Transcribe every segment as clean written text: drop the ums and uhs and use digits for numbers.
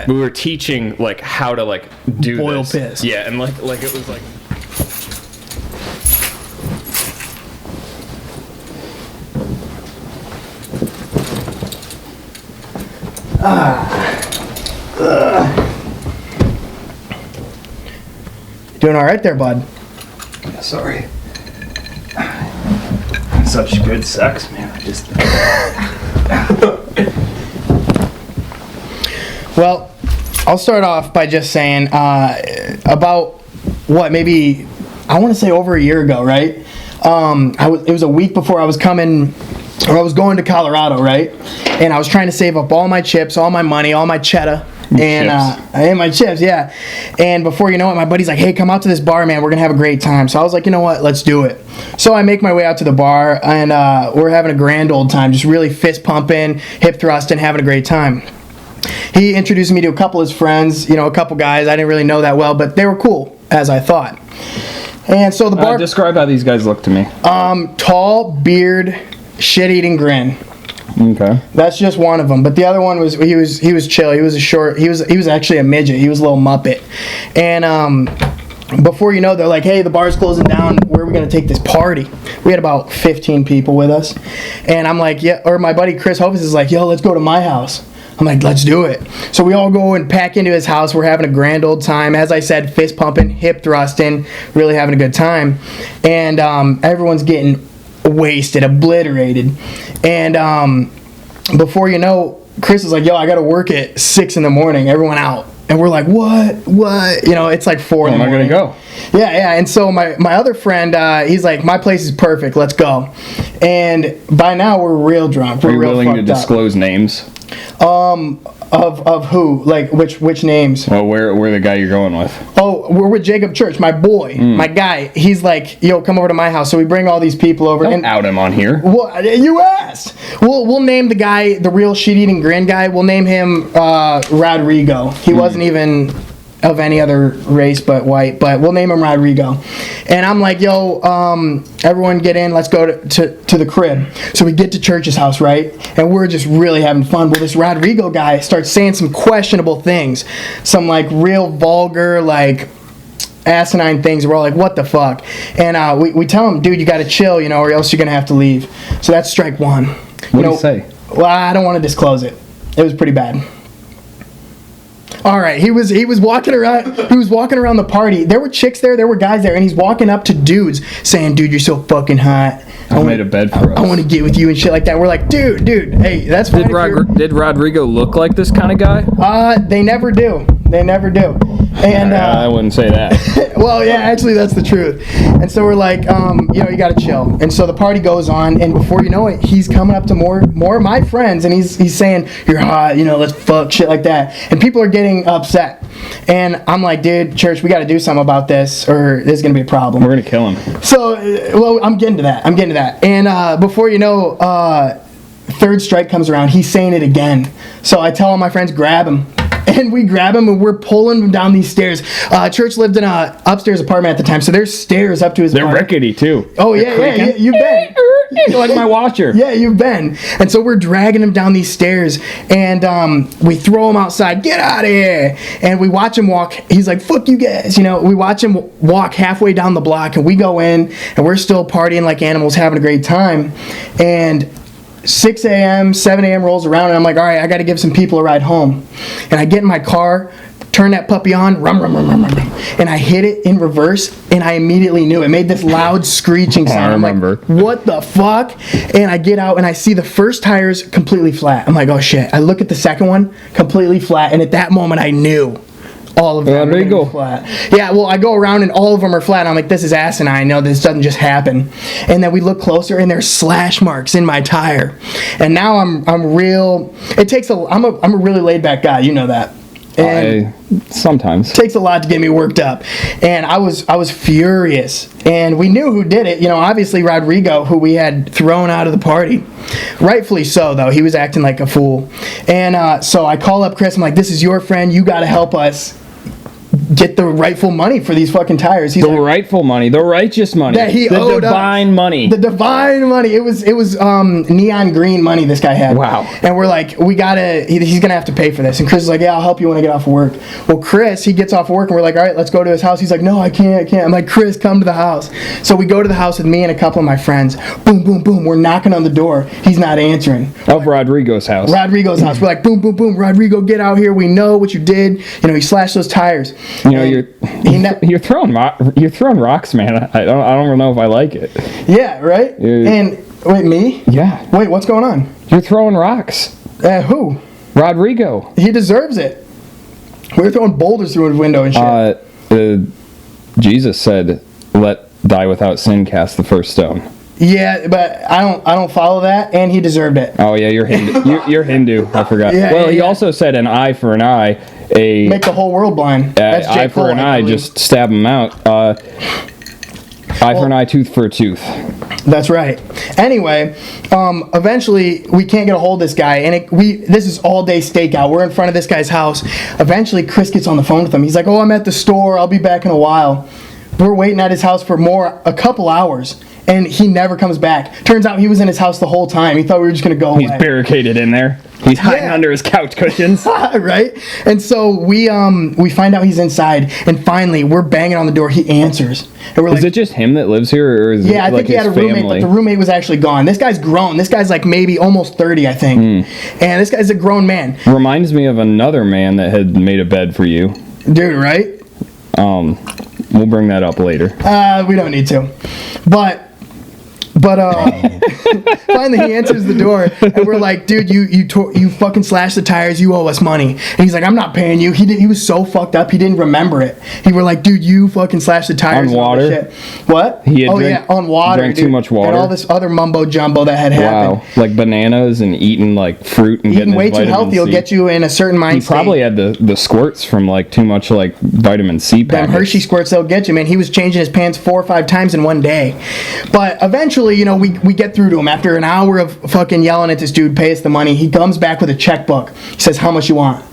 we were teaching like how to like do Boil this. piss. Yeah, and like it was like. Doing all right there, bud. Sorry. Such good sex, man. I just. Well, I'll start off by just saying about what maybe I want to say over a year ago, right? It was a week before I was coming, or I was going to Colorado, right? And I was trying to save up all my chips, all my money, all my cheddar. And my chips, yeah. And before you know it, my buddy's like, hey, come out to this bar, man. We're going to have a great time. So I was like, you know what? Let's do it. So I make my way out to the bar, and we're having a grand old time, just really fist pumping, hip thrusting, having a great time. He introduced me to a couple of his friends, a couple guys I didn't really know that well, but they were cool, as I thought. And so the bar... Describe how these guys look to me. Tall, beard, shit-eating grin. Okay. That's just one of them. But the other one was he was chill. He was a short. He was actually a midget. He was a little muppet. And before you know, they're like, "Hey, the bar's closing down. Where are we gonna take this party?" We had about 15 people with us, and I'm like, "Yeah." Or my buddy Chris Hovis is like, "Yo, let's go to my house." I'm like, let's do it. So we all go and pack into his house. We're having a grand old time. As I said, fist pumping, hip thrusting, really having a good time. And everyone's getting wasted, obliterated. And before you know, Chris is like, yo, I got to work at 6 in the morning. Everyone out. And we're like, what? It's like 4 in the morning. Am I going to go? Yeah. And so my other friend, he's like, my place is perfect. Let's go. And by now, we're real drunk. We're Are you real willing to fucked up. disclose names? Of who? Like, which names? Well, where the guy you're going with? Oh, we're with Jacob Church, my boy, my guy. He's like, yo, come over to my house. So we bring all these people over. Don't out him on here. Well, you asked. We'll name the guy, the real shit-eating grin guy. We'll name him Rodrigo. He wasn't even of any other race but white, but we'll name him Rodrigo. And I'm like, yo, everyone get in, let's go to the crib. So we get to Church's house, right? And we're just really having fun. Well, this Rodrigo guy starts saying some questionable things, some like real vulgar, like asinine things. We're all like, what the fuck? And we tell him, dude, you gotta chill, or else you're gonna have to leave. So that's strike one. What do you say? Well, I don't want to disclose it. It was pretty bad. All right, he was walking around. He was walking around the party. There were chicks there. There were guys there, and he's walking up to dudes, saying, "Dude, you're so fucking hot. I made a bed for us. I want to get with you and shit like that." We're like, "Dude, hey, that's fine." Did Rodrigo look like this kind of guy? They never do. They never do. And I wouldn't say that. well, yeah, actually, that's the truth. And so we're like, you gotta chill. And so the party goes on, and before you know it, he's coming up to more of my friends, and he's saying, "You're hot, let's fuck," shit like that. And people are getting upset. And I'm like, dude, Church, we got to do something about this, or this is gonna be a problem. We're gonna kill him. So, well, I'm getting to that. And before you know, third strike comes around. He's saying it again. So I tell all my friends, grab him. And we grab him, and we're pulling him down these stairs. Church lived in a upstairs apartment at the time, so there's stairs up to his They're rickety, too. Oh, yeah, you've been. You're like my watcher. Yeah, you've been. And so we're dragging him down these stairs, and we throw him outside. Get out of here. And we watch him walk. He's like, fuck you guys. We watch him walk halfway down the block, and we go in, and we're still partying like animals, having a great time. And 6 a.m., 7 a.m. rolls around, and I'm like, all right, I got to give some people a ride home. And I get in my car, turn that puppy on, rum, rum, rum, rum, rum, and I hit it in reverse, and I immediately knew. It made this loud screeching sound. I remember. I'm like, what the fuck? And I get out, and I see the first tires completely flat. I'm like, oh, shit. I look at the second one, completely flat, and at that moment, I knew. All of them are flat. Yeah, well, I go around and all of them are flat. And I'm like, this is asinine. No, this doesn't just happen. And then we look closer, and there's slash marks in my tire. And now I'm real. I'm a really laid back guy. You know that. And sometimes it takes a lot to get me worked up. And I was furious. And we knew who did it. Obviously Rodrigo, who we had thrown out of the party. Rightfully so, though. He was acting like a fool. And so I call up Chris. I'm like, this is your friend. You got to help us get the rightful money for these fucking tires. He's The like, rightful money, the righteous money, that he the owed us. divine money. The divine money. It was neon green money this guy had. Wow. And we're like, he's gonna have to pay for this. And Chris is like, yeah, I'll help you when I get off of work. Well, Chris, he gets off work and we're like, all right, let's go to his house. He's like, no, I can't. I'm like, Chris, come to the house. So we go to the house with me and a couple of my friends. Boom, boom, boom. We're knocking on the door. He's not answering. Of Rodrigo's house. Rodrigo's house. We're like, boom, boom, boom. Rodrigo, get out here. We know what you did. He slashed those tires. You know, And you're throwing rocks, man. I don't know if I like it. yeah, right? Yeah. And wait, me? Yeah, Wait, what's going on? you're throwing rocks. Who? Rodrigo. He deserves it. We were throwing boulders through his window and shit. Jesus said, "Let die without sin cast the first stone." Yeah, but I don't follow that, and he deserved it. Oh yeah, you're Hindu. You're Hindu. I forgot. Yeah, well, he yeah. also said an eye for an eye, a Make the whole world blind. That's J. eye for Cole, an I eye. believe. Just stab him out. Eye for an eye, tooth for a tooth. That's right. Anyway, eventually we can't get a hold of this guy, and this is all day stakeout. We're in front of this guy's house. Eventually, Chris gets on the phone with him. He's like, "Oh, I'm at the store. I'll be back in a while." We're waiting at his house for a couple hours, and he never comes back. Turns out he was in his house the whole time. He thought we were just gonna go He's away. barricaded in there. He's hiding Yeah. under his couch cushions. Right? And so we find out he's inside, and finally we're banging on the door. He answers, and we're Is like, it just him that lives here, or is it yeah, I like think he his had a roommate, family? but the roommate was actually gone. This guy's grown. This guy's like maybe almost 30, I think. And this guy's a grown man. Reminds me of another man that had made a bed for you. Dude, right? We'll bring that up later. We don't need to. But finally he answers the door, and we're like, dude, you fucking slashed the tires, you owe us money. And he's like, I'm not paying you. He was so fucked up he didn't remember it. He were like, dude, you fucking slashed the tires On and all water? this shit. What? He had on water. drank too dude. much water? And all this other mumbo jumbo that had happened. Wow, like bananas and eating like fruit and Eating getting way his too vitamin healthy C. will get you in a certain mind He state. probably had the squirts from like too much like vitamin C Them packets. Hershey squirts, they'll get you, man. He was changing his pants 4 or 5 times in one day. But eventually, we get through to him. After an hour of fucking yelling at this dude, pay us the money, he comes back with a checkbook. He says, how much you want?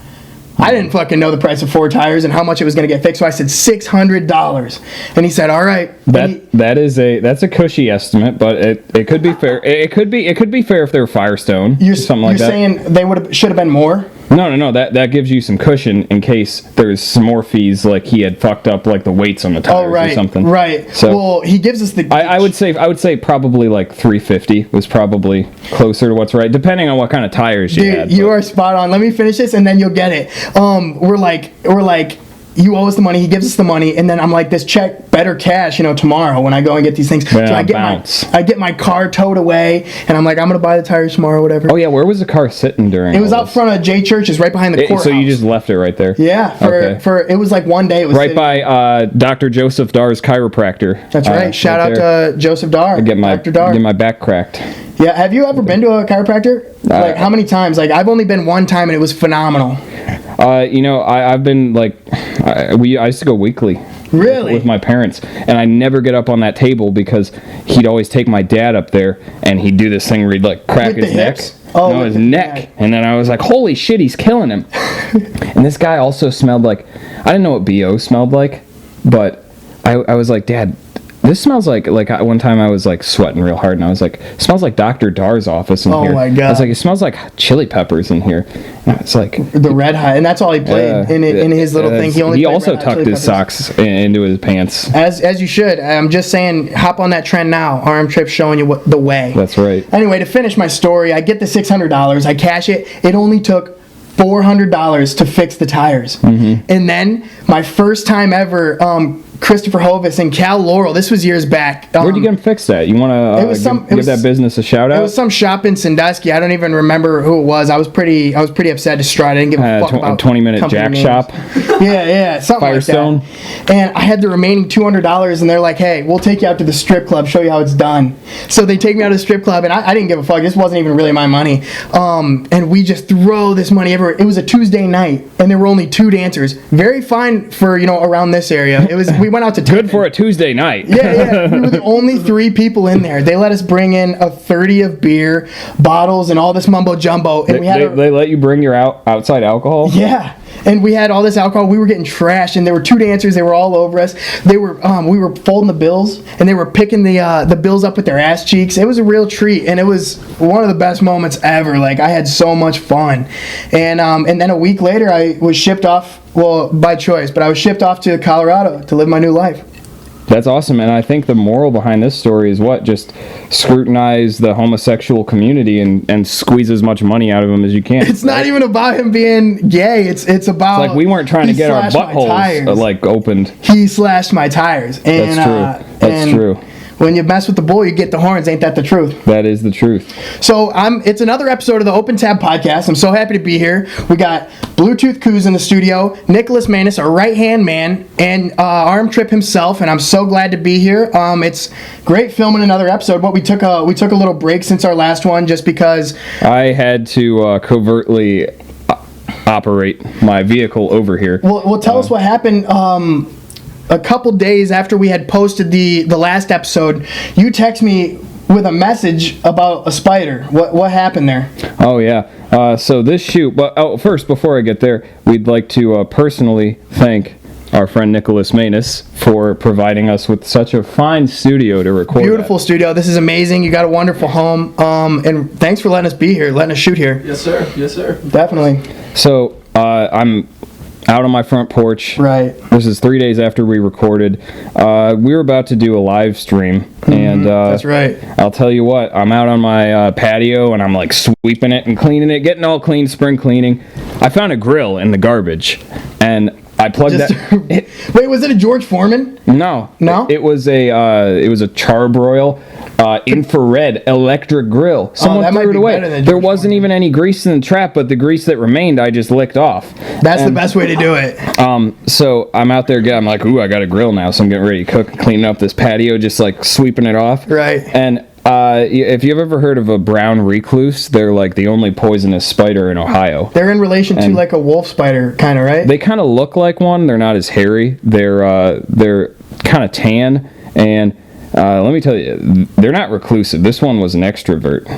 I didn't fucking know the price of 4 tires and how much it was going to get fixed, so I said $600. And he said, all right. That's a cushy estimate, but it could be fair. It could be fair if they were Firestone, something like that. You're saying they should have been more? No. That gives you some cushion in case there's some more fees, like he had fucked up like the weights on the tires or something. Right. So well, he gives us the. I would say probably like 350 was probably closer to what's right, depending on what kind of tires you Dude, had. you are spot on. Let me finish this and then you'll get it. We're like, you owe us the money. He gives us the money, and then I'm like, this check better cash, tomorrow when I go and get these things. Yeah, so I get my car towed away, and I'm like, I'm gonna buy the tires tomorrow, whatever. Oh yeah, where was the car sitting during? It was all out this? front of J Church's, right behind the courthouse. So you just left it right there? yeah, Okay. for it was like one day. It was Right sitting- by Dr. Joseph Dar's chiropractor. That's right. Shout out to Joseph Dar. Get my Dr. Dar. get my back cracked. Yeah. Have you ever been to a chiropractor? Like how many times? Like I've only been one time, and it was phenomenal. I've been like, I used to go weekly. Really? With my parents, and I never get up on that table because he'd always take my dad up there, and he'd do this thing where he'd like crack With his the neck. hips? Oh, no, with his the neck. neck. And then I was like, holy shit, he's killing him. And this guy also smelled like, I didn't know what BO smelled like, but I was like, Dad, this smells like one time I was like sweating real hard, and I was like, it smells like Dr. Dar's office in Oh here. my God. I was like, it smells like chili peppers in here. And I was like, The Red Hot, and that's all he played in his little thing. He played also Red Hot tucked Chili his Peppers. socks into his pants. As you should. I'm just saying, hop on that trend now. Arm Trip showing you the way. That's right. Anyway, to finish my story, I get the $600. I cash it. It only took $400 to fix the tires. Mm-hmm. And then my first time ever, Christopher Hovis and Cal Laurel. This was years back. Where'd you get them fixed at? You want to give that business a shout out? It was some shop in Sandusky. I don't even remember who it was. I was pretty upset, distraught. I didn't give a fuck about 20-minute company Jack names. shop. Yeah, something Firestone. like that. And I had the remaining $200, and they're like, "Hey, we'll take you out to the strip club, show you how it's done." So they take me out to the strip club, and I didn't give a fuck. This wasn't even really my money. And we just throw this money everywhere. It was a Tuesday night, and there were only 2 dancers. Very fine for around this area. It was. We went out to Good for a Tuesday night. yeah. We were the only 3 people in there. They let us bring in a 30 of beer, bottles, and all this mumbo jumbo. And we had They let you bring your outside alcohol? yeah. and we had all this alcohol. We were getting trashed, and there were 2 dancers. They were all over us. They were, we were folding the bills, and they were picking the bills up with their ass cheeks. It was a real treat, and it was one of the best moments ever. Like, I had so much fun, and then a week later, I was shipped off. Well, by choice, but I was shipped off to Colorado to live my new life. That's awesome, and I think the moral behind this story is what? Just scrutinize the homosexual community and squeeze as much money out of them as you can. It's not even about him being gay. It's about like we weren't trying to get our buttholes like opened. He slashed my tires. And, That's true. That's true. When you mess with the bull, you get the horns. Ain't that the truth? That is the truth. So it's another episode of the Open Tab Podcast. I'm so happy to be here. We got Bluetooth Coos in the studio, Nicholas Manus, our right-hand man, and Arm Trip himself, and I'm so glad to be here. It's great filming another episode, but we took a little break since our last one just because... I had to covertly operate my vehicle over here. Well, tell us what happened. A couple days after we had posted the last episode, you text me with a message about a spider. What happened there? Oh yeah. So this shoot. But first, before I get there, we'd like to personally thank our friend Nicholas Manus for providing us with such a fine studio to record. Beautiful studio. This is amazing. You got a wonderful home. And thanks for letting us be here, letting us shoot here. Yes, sir. Yes, sir. Definitely. So I'm out on my front porch. Right. This is 3 days after we recorded. We were about to do a live stream, and that's right. I'll tell you what. I'm out on my patio, and I'm like sweeping it and cleaning it, getting all clean, spring cleaning. I found a grill in the garbage, and I plugged that. Wait, was it a George Foreman? No. It was a Charbroil infrared electric grill. Someone threw it away. There wasn't even any grease in the trap, but the grease that remained, I just licked off. That's the best way to do it. So I'm out there again. I'm like, ooh, I got a grill now, so I'm getting ready to cook and cleaning up this patio, just like sweeping it off. Right. And if you've ever heard of a brown recluse, they're like the only poisonous spider in Ohio. They're in relation to like a wolf spider, kind of, right? They kind of look like one. They're not as hairy. They're kind of tan, and let me tell you, they're not reclusive. This one was an extrovert.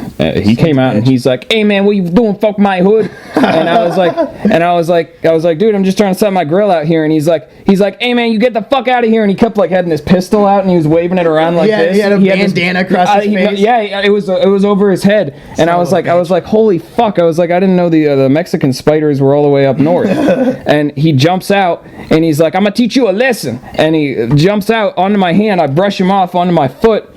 He came out and he's like, "Hey man, what you doing? Fuck my hood." And I was like, "Dude, I'm just trying to set my grill out here." And he's like, "Hey man, you get the fuck out of here." And he kept like having his pistol out and he was waving it around like this. He had a bandana across his face. Yeah, it was over his head. And I was like, "Holy fuck!" I was like, "I didn't know the Mexican spiders were all the way up north." And he jumps out and he's like, "I'm gonna teach you a lesson." And he jumps out onto my hand. I brush him off onto my foot,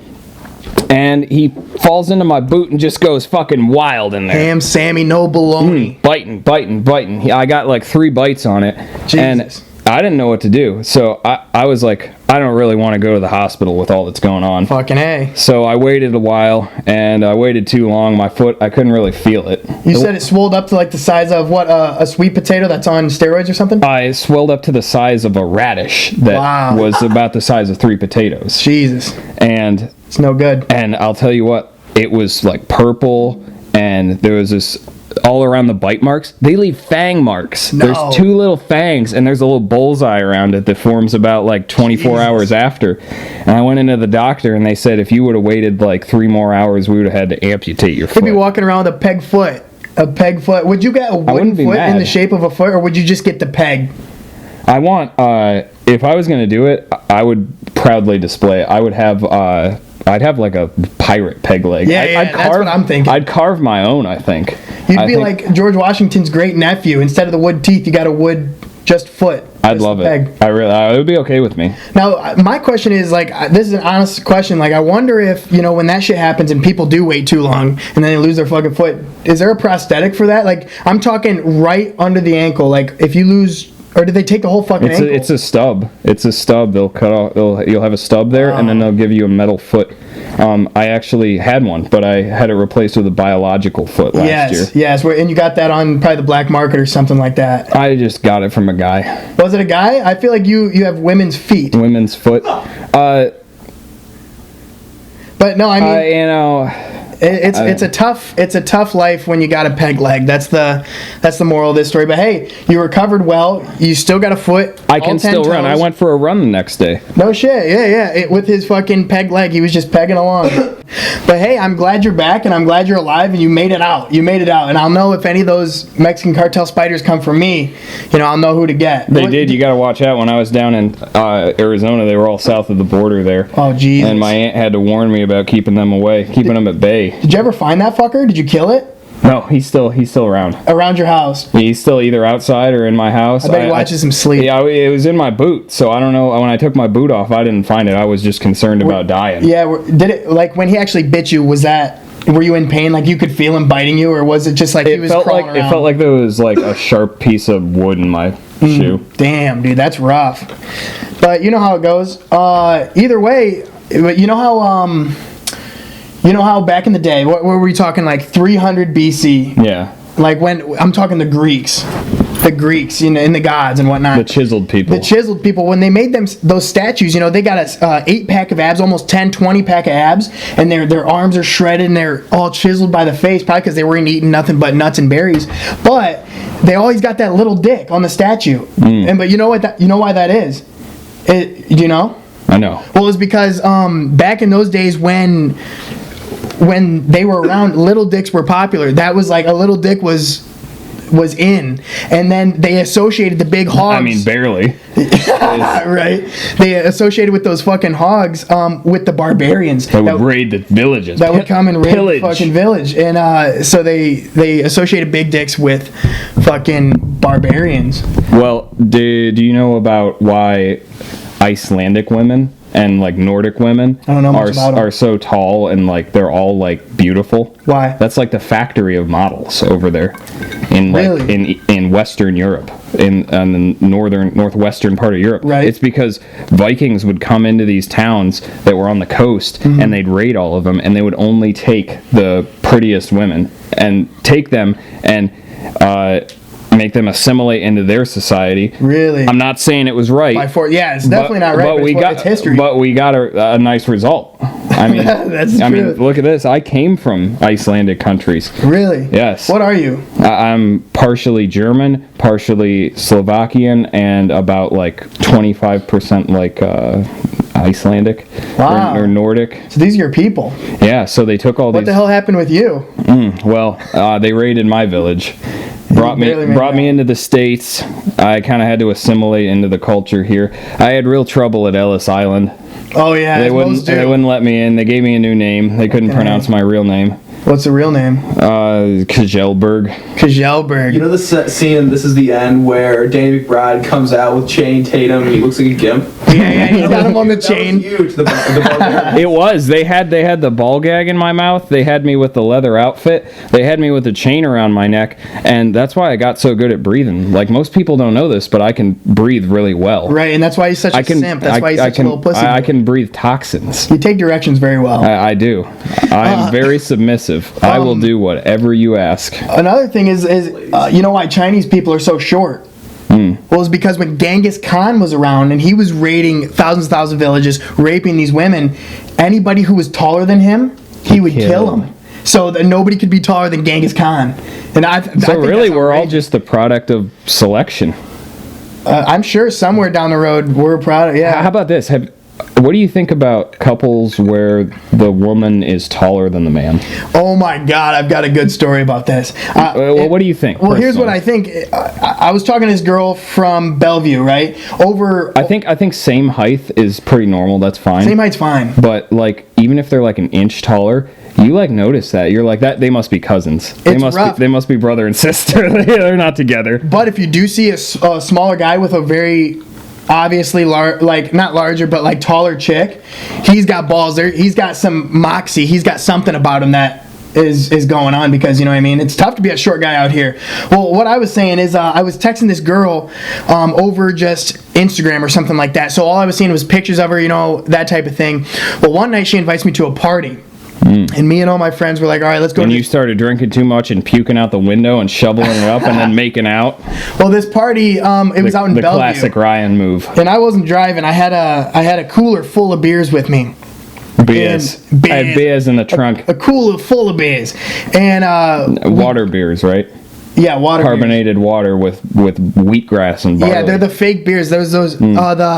and he falls into my boot and just goes fucking wild in there. Ham Sammy, no baloney. Biting. I got like 3 bites on it. Jesus. And I didn't know what to do. So I was like, I don't really want to go to the hospital with all that's going on. Fucking A. So I waited a while, and I waited too long. My foot, I couldn't really feel it. You said it swelled up to like the size of what, a sweet potato that's on steroids or something? I swelled up to the size of a radish that was about the size of 3 potatoes. Jesus. And it's no good. And I'll tell you what, it was like purple, and there was this all around the bite marks. They leave fang marks. No. There's 2 little fangs, and there's a little bullseye around it that forms about like 24 hours after. And I went into the doctor, and they said if you would have waited like 3 more hours, we would have had to amputate your foot. You'd be walking around with a peg foot. A peg foot. Would you get a wooden foot in the shape of a foot, or would you just get the peg? I want, if I was going to do it, I would proudly display it. I would have, I'd have like a pirate peg leg. Yeah, that's what I'm thinking. I'd carve my own, I think. You'd be like George Washington's great nephew. Instead of the wood teeth, you got a wood just foot. I'd love it. It would be okay with me. Now, my question is, like, this is an honest question. Like, I wonder if, when that shit happens and people do wait too long and then they lose their fucking foot, is there a prosthetic for that? Like, I'm talking right under the ankle. Like, if you lose... Or did they take the whole fucking ankle? It's a stub. It's a stub. They'll cut off. You'll have a stub there, and then they'll give you a metal foot. I actually had one, but I had it replaced with a biological foot last year. Yes. And you got that on probably the black market or something like that. I just got it from a guy. Was it a guy? I feel like you have women's feet. Women's foot. But no, I mean... It's a tough life when you got a peg leg. That's the moral of this story. But hey, you recovered well. You still got a foot. I can still run. I went for a run the next day. No shit. Yeah. With his fucking peg leg, he was just pegging along. But hey, I'm glad you're back, and I'm glad you're alive, and you made it out. You made it out, and I'll know if any of those Mexican cartel spiders come for me. I'll know who to get. They did. You got to watch out. When I was down in Arizona, they were all south of the border there. Oh, geez. And my aunt had to warn me about keeping them away, keeping them at bay. Did you ever find that fucker? Did you kill it? No, he's still around. Around your house? He's still either outside or in my house. I bet he watches him sleep. Yeah, it was in my boot, so I don't know. When I took my boot off, I didn't find it. I was just concerned about dying. Yeah, did it, like, when he actually bit you, were you in pain? Like, you could feel him biting you, or was it just like he was crawling around? It felt like there was like a sharp piece of wood in my shoe. Damn, dude, that's rough. But you know how it goes. Either way, you know how back in the day, what were we talking, like 300 BC? Yeah. Like when I'm talking the Greeks, and the gods and whatnot. The chiseled people. When they made those statues, they got a 8-pack of abs, almost 20-pack of abs, and their arms are shredded and they're all chiseled by the face, probably because they weren't eating nothing but nuts and berries. But they always got that little dick on the statue. But you know what? You know why that is? Do you know? I know. Well, it's because back in those days when they were around, little dicks were popular. That was like a little dick was in, and then they associated the big hogs. I mean, barely. Right? They associated with those fucking hogs with the barbarians that would raid the villages. That would come and raid the fucking village, and so they associated big dicks with fucking barbarians. Well, do you know about why Icelandic women and like Nordic women I don't know much about them. Are so tall and like they're all like beautiful? Why? That's like the factory of models over there in Really? in Western Europe, in the northwestern part of Europe. Right. It's because Vikings would come into these towns that were on the coast and they'd raid all of them, and they would only take the prettiest women and take them and make them assimilate into their society. Really? I'm not saying it was right. Yeah, it's definitely not right. But it's history. But we got a nice result. I mean, that's true. I mean, look at this. I came from Icelandic countries. Really? Yes. What are you? I'm partially German, partially Slovakian, and about like 25% like Icelandic. Wow. Or Nordic. So these are your people. Yeah. So they took all What these. the hell happened with you? They raided my village. Brought me into the States. I kind of had to assimilate into the culture here. I had real trouble at Ellis Island. Oh yeah, They wouldn't let me in. They gave me a new name. They couldn't pronounce my real name. What's the real name? Kajelberg. Kajelberg. You know the scene in This Is the End where Danny McBride comes out with Channing Tatum and he looks like a gimp? Yeah, he's got him on the chain. That was huge. The barbarian. It was. They had the ball gag in my mouth. They had me with the leather outfit. They had me with the chain around my neck, and that's why I got so good at breathing. Like most people don't know this, but I can breathe really well. Right, and that's why he's such a simp. That's why he's such a little pussy. I can breathe toxins. You take directions very well. I do. I am very submissive. I will do whatever you ask. Another thing is you know why Chinese people are so short? Well, it's because when Genghis Khan was around and he was raiding thousands of villages, raping these women, anybody who was taller than him, he would kill them. So that nobody could be taller than Genghis Khan. And I think really, we're all just the product of selection. I'm sure somewhere down the road we're proud of. Yeah. How about this? What do you think about couples where the woman is taller than the man? Oh my God, I've got a good story about this. What do you think? Well, here's what I think. I was talking to this girl from Bellevue, right? I think same height is pretty normal. That's fine. Same height's fine. But like, even if they're like an inch taller, you like notice that. You're like that. They must be cousins. They must be brother and sister. They're not together. But if you do see a smaller guy with a very obviously not larger but like taller chick, he's got balls there. He's got some moxie. He's got something about him that is going on, because you know what I mean, it's tough to be a short guy out here. Well, what I was saying is I was texting this girl over just Instagram or something like that, so all I was seeing was pictures of her, that type of thing. Well, one night she invites me to a party. And me and all my friends were like, all right, let's go. And you started drinking too much and puking out the window and shoveling it up and then making out. Well, this party, it was out in Bellevue. The classic Ryan move. And I wasn't driving. I had a cooler full of beers with me. Beers. I had beers in the trunk. A cooler full of beers. And water beers, right? Yeah, water beers. carbonated water with wheatgrass and barley. Yeah, they're the fake beers. Those the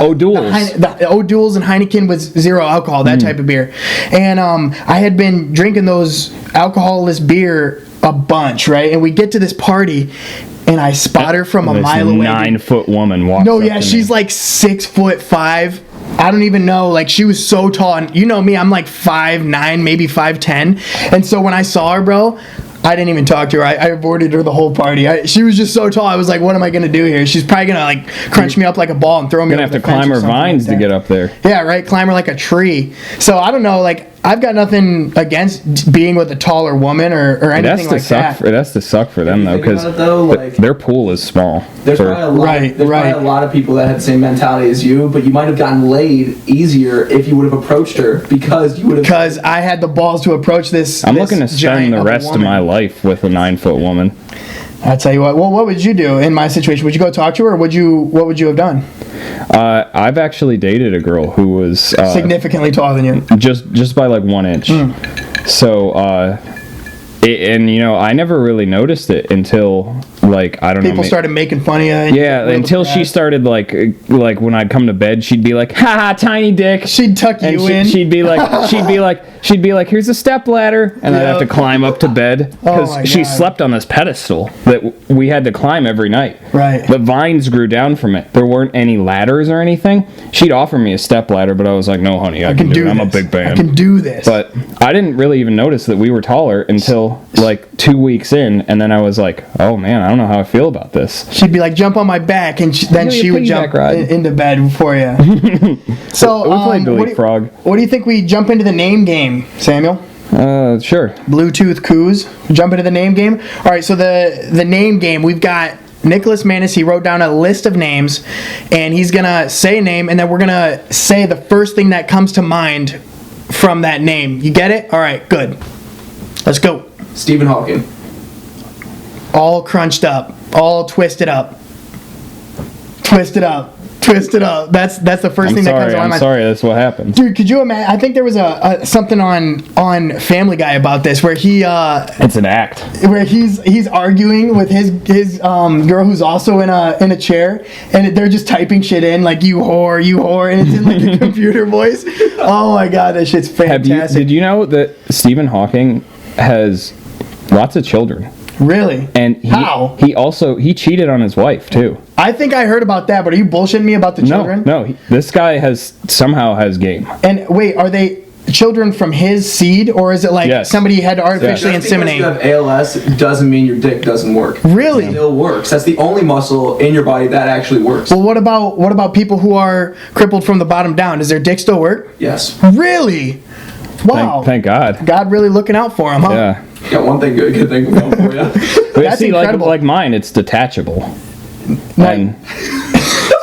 O'Doul's. the O'Doul's and Heineken with zero alcohol, that type of beer. And I had been drinking those alcoholless beer a bunch, right? And we get to this party, and I spot her from a This mile away. 9-foot woman walks No, up yeah, to she's me. like 6'5". I don't even know. Like, she was so tall, and you know me, I'm like 5'9", maybe 5'10". And so when I saw her, bro, I didn't even talk to her. I avoided her the whole party. She was just so tall. I was like, what am I gonna do here? She's probably gonna like crunch me up like a ball and throw me. You're gonna have to climb her vines to get up there. Yeah, right. Climb her like a tree. So I don't know. Like, I've got nothing against being with a taller woman or anything like that. It has to suck for them though, Think about because it, though, like- their pool is small. There's for- probably a lot. Right, There's right. probably a lot of people that had the same mentality as you, but you might have gotten laid easier if you would have approached her because you would have. Because I had the balls to approach this. I'm this looking to giant spend the of a rest of woman. my life with a 9-foot woman. I'll tell you what. Well, what would you do in my situation? Would you go talk to her, or what would you have done? I've actually dated a girl who was Significantly taller than you. just by like 1 inch. So, and you know, I never really noticed it until like I don't know. People started making fun of you. and you Yeah, got a little until she bad. started like when I'd come to bed, she'd be like, "Ha ha, tiny dick." She'd tuck And you in. she'd be like, "Here's a step ladder," and I'd have to Yep. climb up to bed Oh because my she God. slept on this pedestal that we had to climb every night. Right. The vines grew down from it. There weren't any ladders or anything. She'd offer me a step ladder, but I was like, "No, honey, I can do it. I'm a this. big man." I can do this. But I didn't really even notice that we were taller until like 2 weeks in, and then I was like, "Oh man, I don't know how I feel about this." she'd be like, "Jump on my back," and then Give me a she would piggyback jump ride. into bed for you. So We played the what do you- leapfrog. What do you think we jump into the name game, Samuel? Sure. Bluetooth Coos. Jump into the name game. All right. So the name game, we've got Nicholas Manis. He wrote down a list of names, and he's gonna say a name, and then we're gonna say the first thing that comes to mind from that name. You get it? All right. Good. Let's go. Stephen Hawking. All crunched up, all twisted up, twisted up, twisted up. That's the first I'm thing that comes sorry. to my I'm mind. sorry. That's what happened. Dude, could you imagine? I think there was a something on Family Guy about this where It's an act. he's arguing with his girl who's also in a chair, and they're just typing shit in like you whore, and it's in like a computer voice. Oh my god, that shit's fantastic. Did you know that Stephen Hawking has lots of children? Really? And How? he cheated on his wife too. I think I heard about that, but are you bullshitting me about the children? No, this guy somehow has game. And wait, are they children from his seed, or is it like Yes. somebody had to artificially Just because inseminate? you have ALS doesn't mean your dick doesn't work. Really? It still works. That's the only muscle in your body that actually works. Well, what about people who are crippled from the bottom down? Does their dick still work? Yes. Really? Wow. Thank God. God really looking out for him, huh? Yeah. Got one thing good thing going for you. But That's see, incredible. like mine, it's detachable. Like- And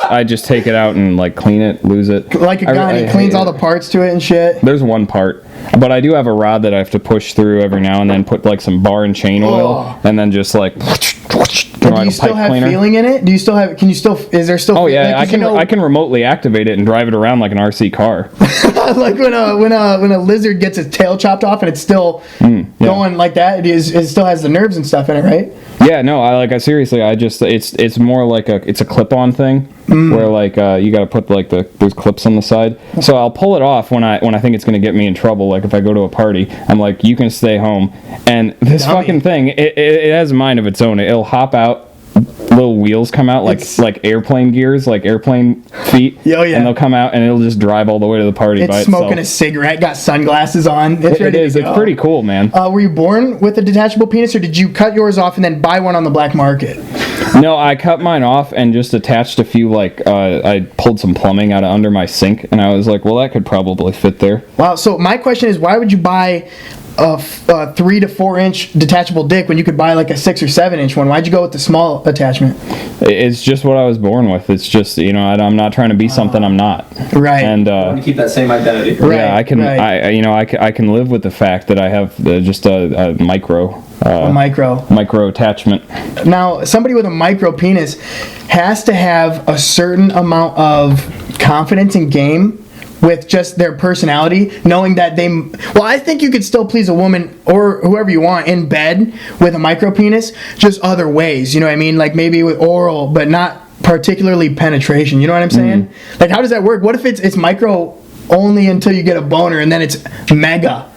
I just take it out and like clean it, lose it. Like a gun, he cleans all the parts to it and shit. There's one part, but I do have a rod that I have to push through every now and then. Put like some bar and chain oil, Oh. and then just like. Do you still have feeling in it? Do you still have? Can you still? Is there still? Oh yeah, like, I 'cause can. you know, I can remotely activate it and drive it around like an RC car. like when a lizard gets its tail chopped off and it's still going like that. It still has the nerves and stuff in it, right? Yeah, no, I seriously, it's more like it's a clip-on thing where like you got to put like there's clips on the side. So I'll pull it off when I think it's gonna get me in trouble. Like if I go to a party, I'm like, you can stay home. And this Dummy. fucking thing, it has a mind of its own. It'll hop out. Little wheels come out like airplane gears, like airplane feet. Oh, yeah. And they'll come out and it'll just drive all the way to the party by It's smoking a itself. cigarette, got sunglasses on. It's It ready is. to go. It's pretty cool, man. Were you born with a detachable penis, or did you cut yours off and then buy one on the black market? No, I cut mine off and just attached a few, like, I pulled some plumbing out of under my sink, and I was like, well, that could probably fit there. Wow. So my question is, why would you buy a 3 to 4 inch detachable dick when you could buy like a 6 or 7 inch one? Why'd you go with the small attachment? It's just what I was born with. It's just, you know, I'm not trying to be something I'm not. Right. And, I want to keep that same identity. Right, yeah, I can, right. I can live with the fact that I have just a micro attachment. Now, somebody with a micro penis has to have a certain amount of confidence in game with just their personality, knowing that well, I think you could still please a woman or whoever you want in bed with a micro penis, just other ways, you know what I mean? Like maybe with oral, but not particularly penetration, you know what I'm saying? Like, how does that work? What if it's micro only until you get a boner, and then it's mega?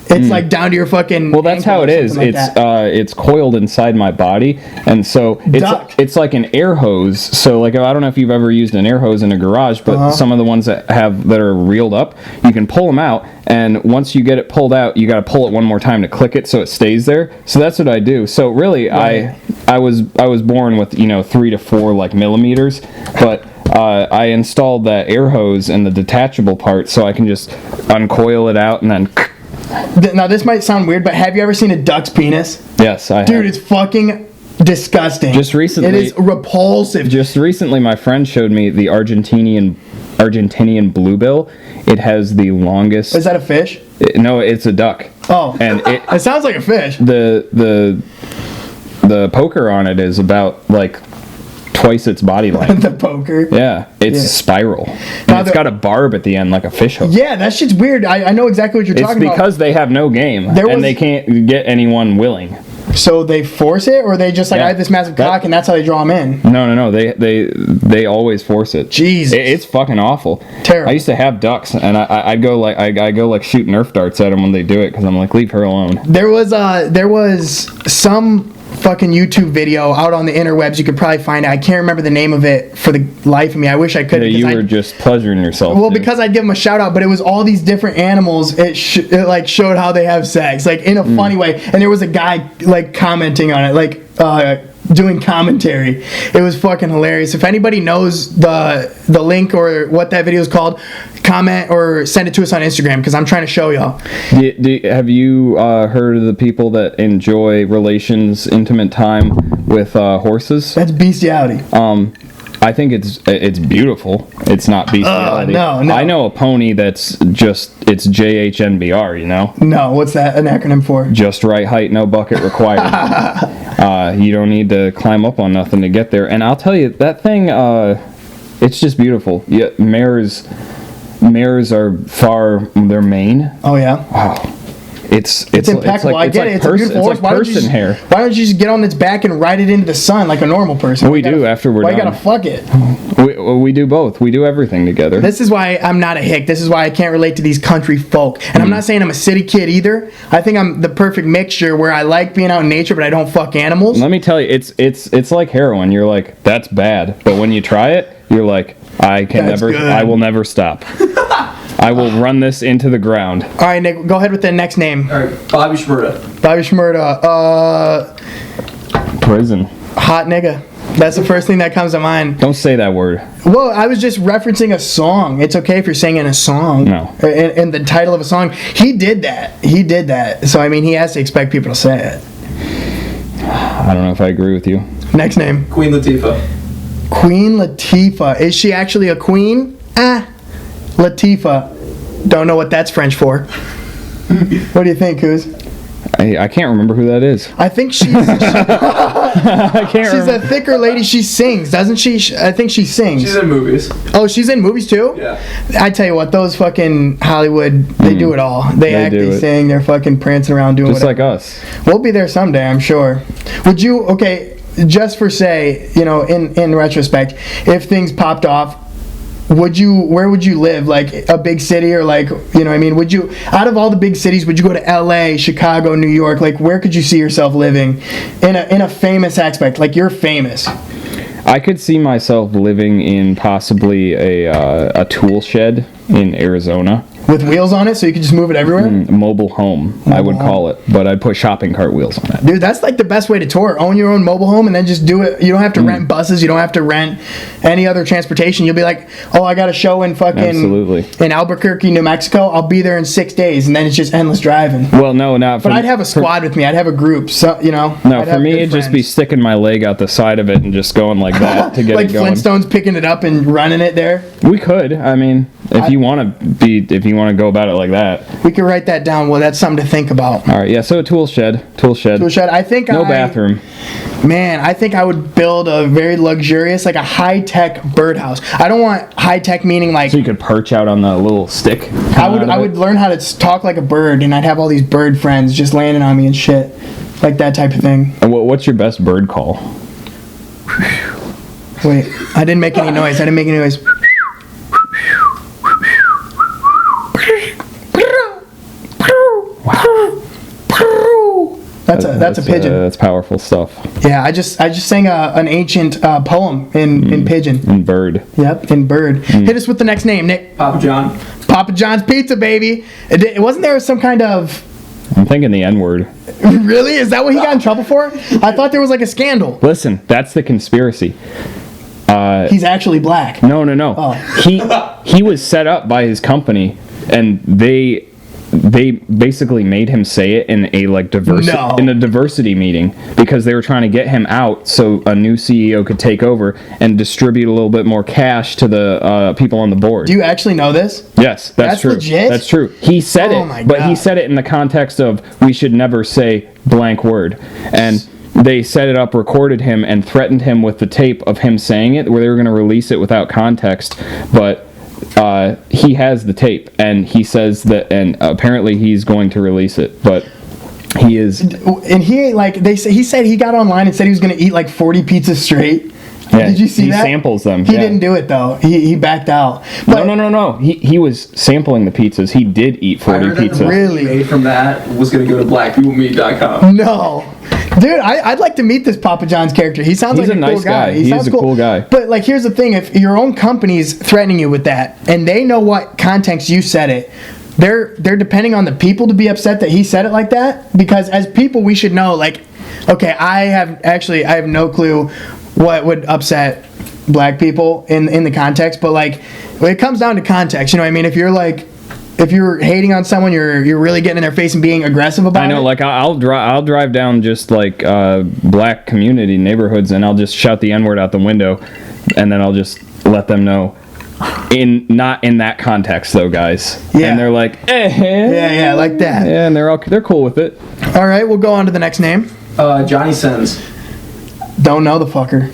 It's like down to your fucking. Well, that's how it is. Like It's coiled inside my body, and so it's like an air hose. So like I don't know if you've ever used an air hose in a garage, but some of the ones that are reeled up, you can pull them out, and once you get it pulled out, you got to pull it one more time to click it so it stays there. So that's what I do. So really, I was born with 3 to 4 like millimeters, but. I installed that air hose and the detachable part, so I can just uncoil it out and then. Now this might sound weird, but have you ever seen a duck's penis? Yes, I have. Dude, it's fucking disgusting. Just recently, it is repulsive. Just recently, my friend showed me the Argentinian bluebill. It has the longest. Is that a fish? No, it's a duck. Oh, and it sounds like a fish. The poker on it is about like twice its body length. The poker. Yeah, it's spiral. And Now it's got a barb at the end like a fish hook. Yeah, that shit's weird. I know exactly what you're talking about. It's because they have no game and they can't get anyone willing. So they force it, or they just like I have this massive cock and that's how they draw them in. No. They always force it. Jesus, it's fucking awful. Terrible. I used to have ducks, and I go like shoot Nerf darts at them when they do it because I'm like, leave her alone. There was some fucking YouTube video out on the interwebs. You could probably find it. I can't remember the name of it for the life of me. I wish I could. Yeah, you were just pleasuring yourself. Well, because I'd give them a shout out, but it was all these different animals. It like showed how they have sex, like in a funny way. And there was a guy like commenting on it, like doing commentary. It was fucking hilarious. If anybody knows the link or what that video is called, comment or send it to us on Instagram because I'm trying to show y'all. Have you heard of the people that enjoy intimate time with horses? That's bestiality. I think it's beautiful. It's not bestiality. No. I know a pony that's it's JHNBR, you know? No, what's that an acronym for? Just right height, no bucket required. You don't need to climb up on nothing to get there. And I'll tell you, that thing, it's just beautiful. Yeah, mares are their mane. Oh, yeah? Wow. It's impeccable. Like, I get it. It's a beautiful horse. Like person hair. Why don't you just get on its back and ride it into the sun like a normal person? We do after we're done. Why you gotta fuck it? We do both. We do everything together. This is why I'm not a hick. This is why I can't relate to these country folk. And I'm not saying I'm a city kid either. I think I'm the perfect mixture where I like being out in nature, but I don't fuck animals. Let me tell you, it's like heroin. You're like, that's bad. But when you try it, you're like, I will never stop. I will run this into the ground. All right, Nick, go ahead with the next name. All right, Bobby Shmurda. Bobby Shmurda. Prison. Hot nigga. That's the first thing that comes to mind. Don't say that word. Well, I was just referencing a song. It's okay if you're singing a song. No. In the title of a song. He did that. So, I mean, he has to expect people to say it. I don't know if I agree with you. Next name. Queen Latifah. Queen Latifah. Is she actually a queen? Latifah. Don't know what that's French for. What do you think, Kuz? I can't remember who that is. I think she's a thicker lady. She sings, doesn't she? I think she sings. She's in movies. Oh, she's in movies too? Yeah. I tell you what, those fucking Hollywood, they do it all. They act, they sing, they're fucking prancing around doing just whatever. like us. We'll be there someday, I'm sure. Would you, okay, just for say, in retrospect, if things popped off, where would you live? Like a big city or like, would you, out of all the big cities, would you go to LA, Chicago, New York? Like where could you see yourself living in a famous aspect? Like you're famous. I could see myself living in possibly a tool shed in Arizona. With wheels on it so you could just move it everywhere? Mobile home, I would call it. But I'd put shopping cart wheels on it. Dude, that's like the best way to tour. Own your own mobile home and then just do it. You don't have to rent buses. You don't have to rent any other transportation. You'll be like, oh, I got a show in in Albuquerque, New Mexico. I'll be there in 6 days. And then it's just endless driving. Well, no, not for But I'd have a squad with me. I'd have a group. So, No, for me, it'd just be sticking my leg out the side of it and just going like that to get like it going. Flintstones picking it up and running it there? We could. I mean, if you want to go about it like that. We could write that down. Well, that's something to think about. All right, yeah. So tool shed. I think No bathroom. Man, I think I would build a very luxurious, like a high-tech birdhouse. I don't want high-tech meaning like So you could perch out on the little stick. I would learn how to talk like a bird, and I'd have all these bird friends just landing on me and shit, like that type of thing. What's your best bird call? Wait, I didn't make any noise. That's a pigeon. That's powerful stuff. Yeah, I just sang an ancient poem in pigeon. And bird. Yep, in bird. Hit us with the next name, Nick. Papa John. Papa John's Pizza, baby. Wasn't there some kind of... I'm thinking the N-word. Really? Is that what he got in trouble for? I thought there was like a scandal. Listen, that's the conspiracy. He's actually black. No. Oh. He was set up by his company, and they basically made him say it in a in a diversity meeting because they were trying to get him out so a new CEO could take over and distribute a little bit more cash to the people on the board. Do you actually know this? Yes, that's true. Legit? That's true. He said Oh it, my but he God. said it in the context of we should never say blank word. And they set it up, recorded him, and threatened him with the tape of him saying it, where they were going to release it without context. But he has the tape, and he says that, and apparently he's going to release it. But he is. And he he said he got online and said he was going to eat like 40 pizzas straight. Yeah, Did you see that? He samples them. He yeah. didn't do it though. He backed out. But No. He was sampling the pizzas. He did eat 40 pizzas. Really? Made from that was going to go to blackpeoplemeat.com. No. Dude, I'd like to meet this Papa John's character. He sounds He's like a a cool nice guy. guy. He is a cool guy. But like, here's the thing: if your own company's threatening you with that, and they know what context you said it, they're depending on the people to be upset that he said it like that. Because as people, we should know. Like, okay, I have no clue what would upset black people in the context. But like, when it comes down to context, you know what I mean? If you're hating on someone, you're really getting in their face and being aggressive about it. I know, like I'll drive down just like black community neighborhoods, and I'll just shout the N-word out the window, and then I'll just let them know. Not in that context though, guys. Yeah. And they're like, Yeah, like that. Yeah, and they're cool with it. All right, we'll go on to the next name. Johnny Sins. Don't know the fucker.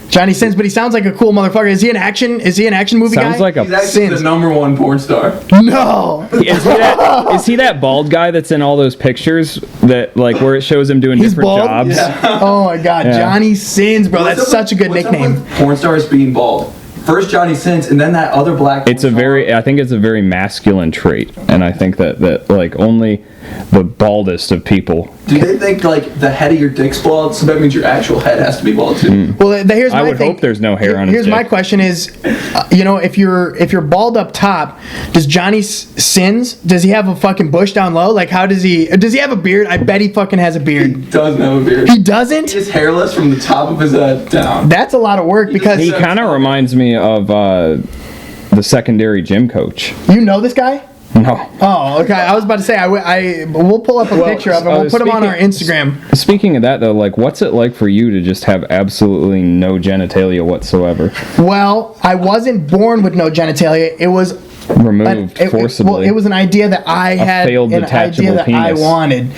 Johnny Sins, but he sounds like a cool motherfucker. Is he an action movie guy? Sounds like He's a. actually Sins. the #1 porn star. No. Is he that bald guy that's in all those pictures that like where it shows him doing He's different bald? jobs? Yeah. Oh my God, Yeah. Johnny Sins, bro. That's What's such a good what's up nickname. with porn stars being bald. First Johnny Sins, and then that other black. It's a very. I think it's a very masculine trait, and I think that like only the baldest of people. Do they think like the head of your dick's bald, so that means your actual head has to be bald too? Well, here's my I would thing. hope there's no hair on his Here's my dick. question: is, if you're bald up top, does Johnny Sins? Does he have a fucking bush down low? Like, how does he? Does he have a beard? I bet he fucking has a He beard. doesn't have a beard. He doesn't. He's hairless from the top of his head down. That's a lot of work because He kind of reminds me of the secondary gym coach. you know this guy. No. Oh, okay. I was about to say we'll pull up a picture of him. We'll put him on our Instagram. Speaking of that, though, like, what's it like for you to just have absolutely no genitalia whatsoever Well, I wasn't born with no genitalia. It was removed forcibly? it was an idea that I had, failed an idea detachable that I penis. wanted.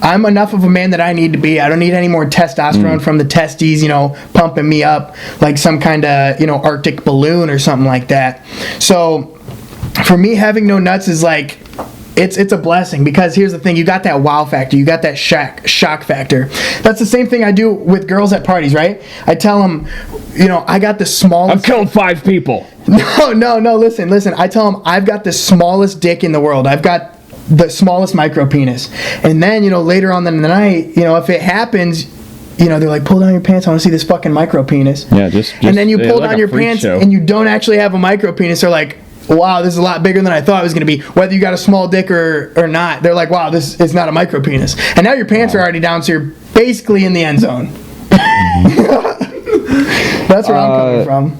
I'm enough of a man that I need to be. I don't need any more testosterone from the testes, pumping me up like some kind of, Arctic balloon or something like that. So for me, having no nuts is like, it's a blessing because here's the thing: you got that wow factor, you got that shock factor. That's the same thing I do with girls at parties, right? I tell them, I got the smallest. I've killed 5 people. No. Listen. I tell them I've got the smallest dick in the world. I've got the smallest micro penis. And then, later on in the night, if it happens, they're like, pull down your pants. I want to see this fucking micro penis. Yeah, just and then you pull like down a your freak pants show. and you don't actually have a micro penis. They're like, wow, this is a lot bigger than I thought it was going to be. Whether you got a small dick or not, they're like, wow, this is not a micro penis. And now your pants are already down, so you're basically in the end zone. That's where I'm coming from.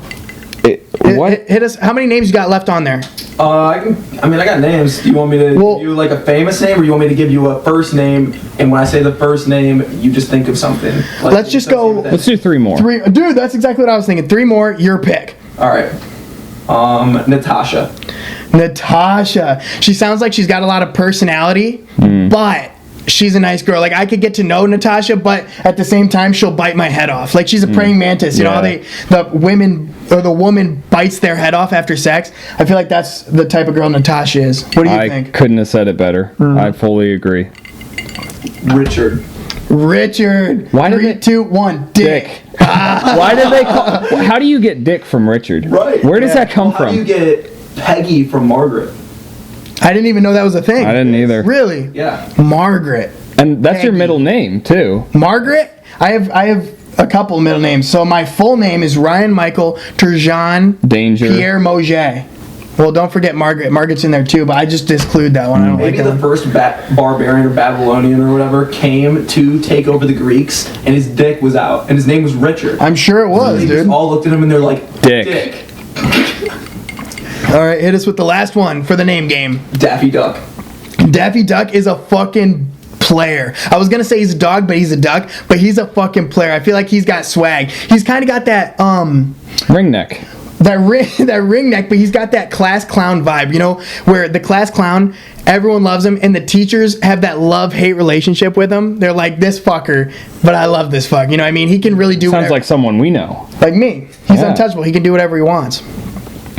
What? Hit us. How many names you got left on there? I got names. Do you want me to give you like a famous name, or you want me to give you a first name? And when I say the first name, you just think of something. Like, Let's just go. Let's do 3 more. Dude, that's exactly what I was thinking. 3 more, your pick. All right. Natasha. Natasha. She sounds like she's got a lot of personality, but she's a nice girl. Like, I could get to know Natasha, but at the same time, she'll bite my head off. Like, she's a praying mantis. You know how the woman bites their head off after sex? I feel like that's the type of girl Natasha is. What do you think? I couldn't have said it better. I fully agree. Richard. Why did 3, 2, 1. Dick. Why did they call... How do you get Dick from Richard? Right. Where does that come How from? do you get Peggy from Margaret? I didn't even know that was a thing. I didn't either. Really? Yeah. Margaret. And that's your Peggy. middle name, too. Margaret? I have a couple of middle names. So my full name is Ryan Michael Turgeon Danger. Pierre Moget. Well, don't forget Margaret. Margaret's in there too, but I just disclude that one. I don't Maybe like the that. first barbarian or Babylonian or whatever came to take over the Greeks, and his dick was out, and his name was Richard. I'm sure it was, They just dude. all looked at him and they're like, Dick. All right, hit us with the last one for the name game. Daffy Duck. Daffy Duck is a fucking player. I was gonna say he's a dog, but he's a duck. But he's a fucking player. I feel like he's got swag. He's kind of got that Ring neck. that ring neck, but he's got that class clown vibe, you know, where the class clown, everyone loves him, and the teachers have that love-hate relationship with him. They're like, this fucker, but I love this fuck. You know what I mean? He can really do Sounds whatever. like someone we know. Like me. He's Yeah. untouchable. He can do whatever he wants.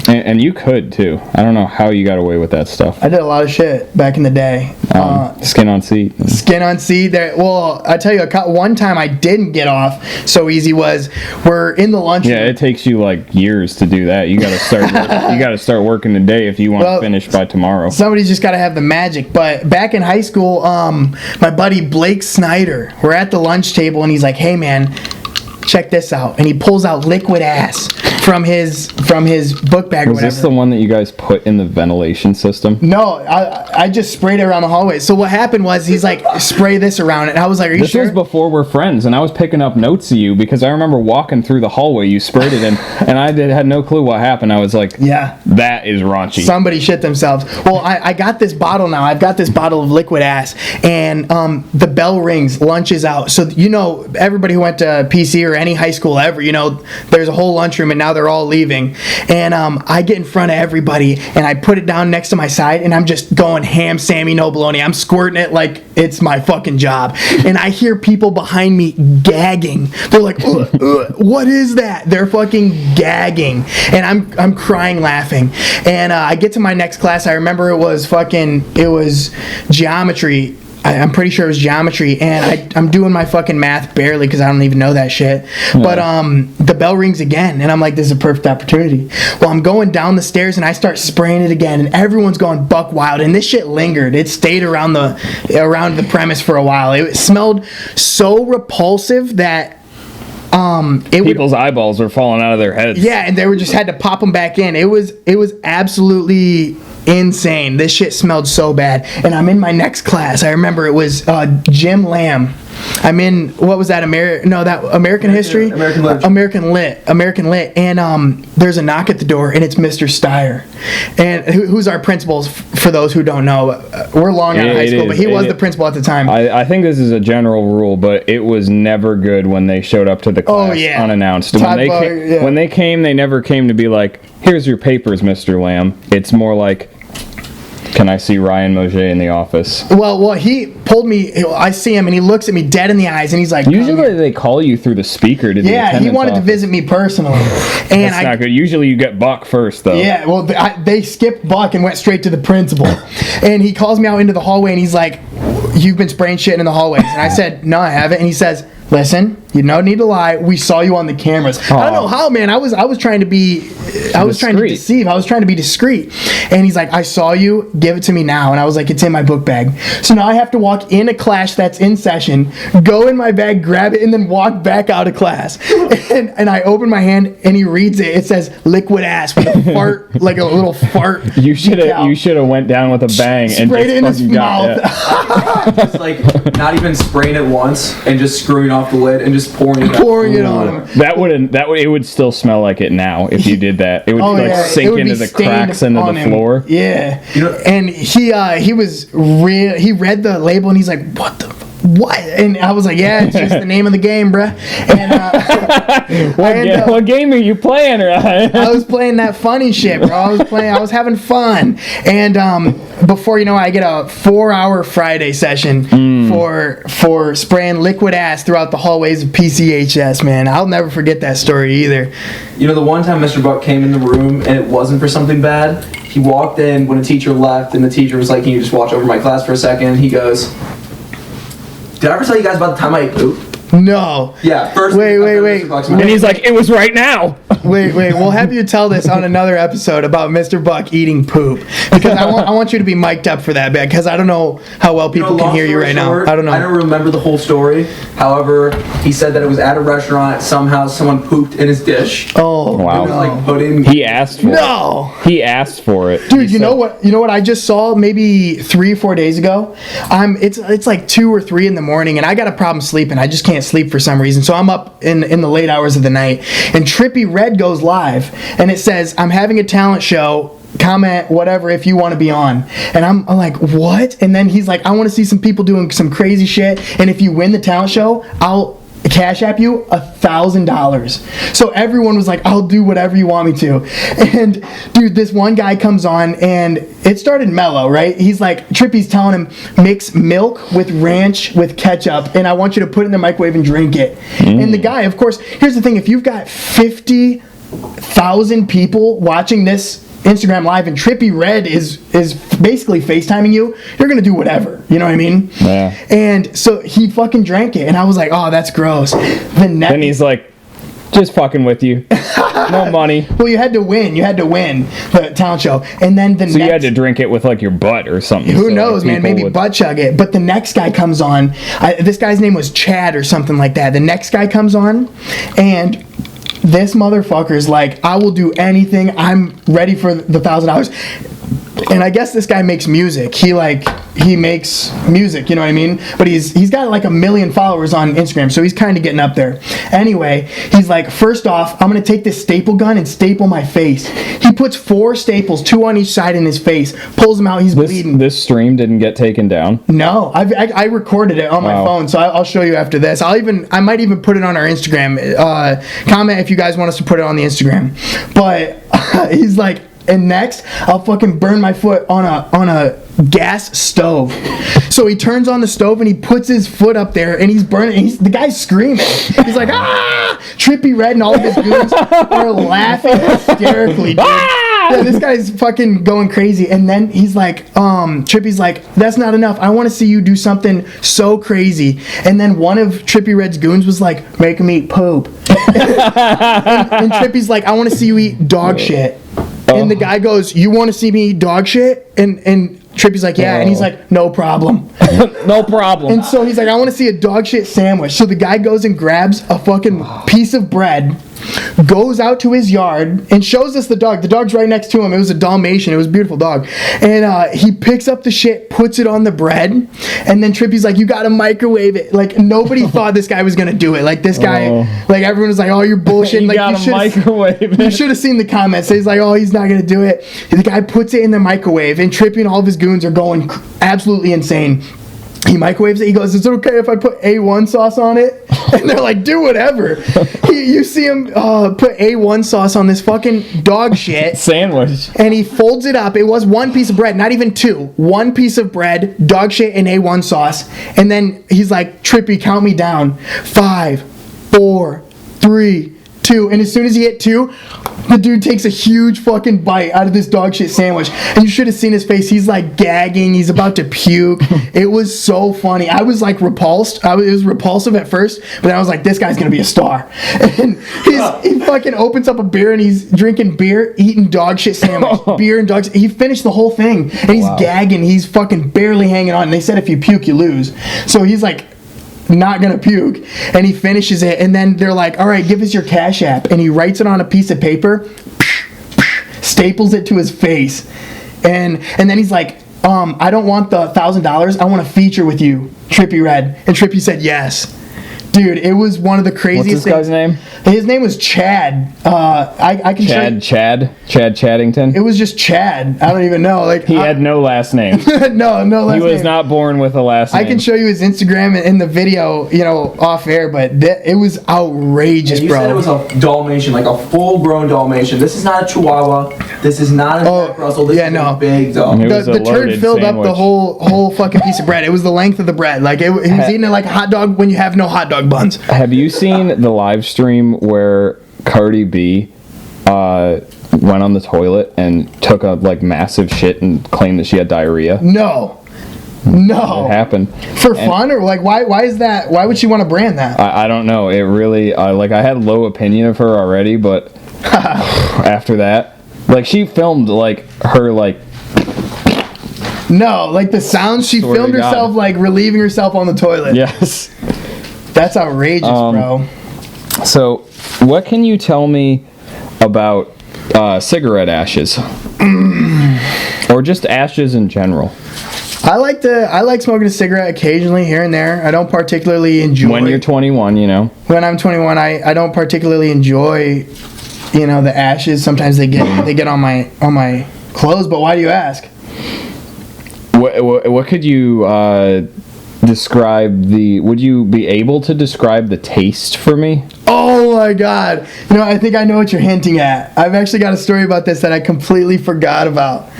And you could, too. I don't know how you got away with that stuff. I did a lot of shit back in the day. Skin on seat. Skin on seat. There. Well, I tell you, one time I didn't get off so easy was we're in the lunchroom. Yeah, it takes you like years to do that. You gotta start. You gotta start working today if you want Well, to finish by tomorrow. Somebody's just got to have the magic. But back in high school, my buddy Blake Snyder, we're at the lunch table, and he's like, "Hey, man, check this out." And he pulls out liquid ass from his book bag or Was whatever. this the one that you guys put in the ventilation system? No, I just sprayed it around the hallway. So what happened was he's like, "Spray this around it." And I was like, "Are you This sure?" was before we're friends, and I was picking up notes of you because I remember walking through the hallway. You sprayed it in, and I had no clue what happened. I was like, Yeah. that is raunchy." Somebody shit themselves. Well, I got this bottle now. I've got this bottle of liquid ass, and the bell rings. Lunch is out. So you know, everybody who went to PC or any high school ever, you know, there's a whole lunchroom, and now they're all leaving. And I get in front of everybody, and I put it down next to my side, and I'm just going ham, Sammy, no bologna. I'm squirting it like it's my fucking job. And I hear people behind me gagging. They're like, "Ugh, ugh, what is that?" They're fucking gagging, and I'm crying laughing. And I get to my next class. I remember it was geometry. I'm pretty sure it was geometry, and I'm doing my fucking math barely because I don't even know that shit. But the bell rings again, and I'm like, this is a perfect opportunity. Well, I'm going down the stairs, and I start spraying it again, and everyone's going buck wild, and this shit lingered. It stayed around the premise for a while. It smelled so repulsive that People's eyeballs were falling out of their heads. yeah, and they were just had to pop them back in. It was absolutely insane. This shit smelled so bad. And I'm in my next class. I remember it was Jim Lamb. I'm in, what was that? American History? American Lit. American Lit. And there's a knock at the door, and it's Mr. Steyer. And who's our principal, for those who don't know. We're long out of high school, but he was the principal at the time. I think this is a general rule, but it was never good when they showed up to the class unannounced. Todd Butler, yeah. When they came, they never came to be like, "Here's your papers, Mr. Lamb." It's more like, "Can I see Ryan Moget in the office?" Well, he pulled me. I see him, and he looks at me dead in the eyes, and he's like, Usually they call you through the speaker to the yeah, he attendance wanted to office. visit me personally. And That's not good. Usually you get Buck first, though. Yeah, well, they skipped Buck and went straight to the principal. And he calls me out into the hallway, and he's like, "You've been spraying shit in the hallways." And I said, "No, I haven't." And he says, "Listen, you don't need to lie. We saw you on the cameras." I don't know how, man. I was trying to be, I was trying to Discreet. deceive. I was trying to be discreet. And he's like, "I saw you. Give it to me now." And I was like, "It's in my book bag." So now I have to walk in a class that's in session, go in my bag, grab it, and then walk back out of class. And I open my hand, and he reads it. It says "liquid ass" with a fart, like a little fart. You should decal. have went down with a bang and Sprayed just it in his fucking got mouth. Just like not even spraying it once and just screwing off the lid and just pouring it out. Pouring it on him. It would still smell like it now if you did that. It would It sink would be into the stained cracks into on the him. floor. Yeah. You know- And he was real. He read the label, and he's like, "What the what? And I was like, yeah, it's just the name of the game, bruh. And What game are you playing, right? I was playing that funny shit, bro. I was having fun. And before you know it, I get a 4-hour Friday session for spraying liquid ass throughout the hallways of PCHS, man. I'll never forget that story either. You know, the one time Mr. Buck came in the room and it wasn't for something bad, he walked in when a teacher left and the teacher was like, can you just watch over my class for a second? He goes, did I ever tell you guys about the time I ate poop? No. Yeah, first. Wait. And he's like, it was right now. Wait. We'll have you tell this on another episode about Mr. Buck eating poop, because I want you to be mic'd up for that, because I don't know how well people can hear you right now. I don't know. I don't remember the whole story. However, he said that it was at a restaurant. Somehow, someone pooped in his dish. Oh, wow. It was like pudding. He asked for it. No. He asked for it. Dude, you know what I just saw maybe 3 or 4 days ago? It's like 2 or 3 in the morning, and I got a problem sleeping. I just can't sleep for some reason. So I'm up in the late hours of the night, and Trippie Redd goes live, and it says, I'm having a talent show, comment whatever if you want to be on. And I'm like, what? And then he's like, I want to see some people doing some crazy shit, and if you win the talent show, I'll Cash App you $1,000. So everyone was like, I'll do whatever you want me to. And dude, this one guy comes on, and it started mellow, right? He's like, Trippie's telling him, mix milk with ranch with ketchup, and I want you to put it in the microwave and drink it. And the guy, of course, here's the thing, if you've got 50,000 people watching this Instagram live and Trippie Redd is basically FaceTiming you, you're gonna do whatever, you know what I mean? Yeah. And so he fucking drank it, and I was like, oh, that's gross. Then he's like, just fucking with you. No money. Well, you had to win the talent show, and then So you had to drink it with like your butt or something. Who so, knows, like, man? Maybe butt chug it. But the next guy comes on. This guy's name was Chad or something like that. The next guy comes on, and this motherfucker's like, I will do anything. I'm ready for the $1,000. And I guess this guy makes music. He makes music, you know what I mean? But he's got like 1 million followers on Instagram, so he's kind of getting up there. Anyway, he's like, first off, I'm gonna take this staple gun and staple my face. He puts 4 staples, 2 on each side in his face, pulls them out, he's bleeding. This stream didn't get taken down? No, I recorded it on my phone, so I'll show you after this. I might even put it on our Instagram. Comment if you guys want us to put it on the Instagram. But he's like, and next, I'll fucking burn my foot on a gas stove. So he turns on the stove and he puts his foot up there and he's burning. The guy's screaming. He's like, ah! Trippie Redd and all of his goons are laughing hysterically, dude. Yeah, this guy's fucking going crazy. And then he's like, Trippie's like, that's not enough. I want to see you do something so crazy. And then one of Trippie Redd's goons was like, make him eat poop. and Trippie's like, I want to see you eat dog shit. And the guy goes, you want to see me eat dog shit? And Trippie's like, yeah. And he's like, no problem. No problem. And so he's like, I want to see a dog shit sandwich. So the guy goes and grabs a fucking piece of bread, goes out to his yard, and shows us the dog. The dog's right next to him. It was a Dalmatian. It was a beautiful dog. And he picks up the shit, puts it on the bread, and then Trippie's like, you got to microwave it. Like, nobody thought this guy was going to do it. Like, this guy, like, everyone was like, oh, you're bullshitting. Like, you microwave it. You should have seen the comments. He's like, oh, he's not going to do it. And the guy puts it in the microwave, and Trippie and all of his goons are going absolutely insane. He microwaves it. He goes, is it okay if I put A1 sauce on it? And they're like, do whatever. You see him put A1 sauce on this fucking dog shit sandwich. And he folds it up. It was 1 piece of bread, not even 2. 1 piece of bread, dog shit, and A1 sauce. And then he's like, Trippie, count me down. 5, 4, 3, 2. And as soon as he hit 2, the dude takes a huge fucking bite out of this dog shit sandwich. And you should have seen his face. He's like gagging. He's about to puke. It was so funny. I was like repulsed. It was repulsive at first, but then I was like, this guy's going to be a star. And he fucking opens up a beer and he's drinking beer, eating dog shit sandwich. Beer and dogs. He finished the whole thing. And he's gagging. He's fucking barely hanging on. And they said if you puke, you lose. So he's like, not gonna puke, and he finishes it, and then they're like, all right, give us your Cash App, and he writes it on a piece of paper, staples it to his face, and then he's like, I don't want the $1,000, I want to feature with you, Trippie Redd. And Trippie said yes. Dude, it was one of the What's craziest this guy's name? His name was Chad. I can show you. Chad Chaddington. It was just Chad. I don't even know. Like He had no last name. no last He was name. not born with a last name. I can show you his Instagram in the video, off air, but it was outrageous, You bro. said it was a Dalmatian, like a full-grown Dalmatian. This is not a Chihuahua. This is not a Jack Russell. This is a big dog. It was the a turd loaded filled up the sandwich. whole fucking piece of bread. It was the length of the bread. Like he was eating it like a hot dog when you have no hot dog buns. Have you seen the live stream where Cardi B went on the toilet and took a massive shit and claimed that she had diarrhea? No. It happened. For fun or why is that? Why would she want to brand that? I don't know. It really I had low opinion of her already, but after that, she filmed her No, the sounds she Swear to filmed God. herself relieving herself on the toilet. yes. That's outrageous, bro. So, what can you tell me about cigarette ashes, or just ashes in general? I like smoking a cigarette occasionally here and there. I don't particularly enjoy When you're 21, when I'm 21. I don't particularly enjoy the ashes. Sometimes they get on my clothes. But why do you ask? What could you describe would you be able to describe the taste for me? Oh my God! I think I know what you're hinting at. I've actually got a story about this that I completely forgot about.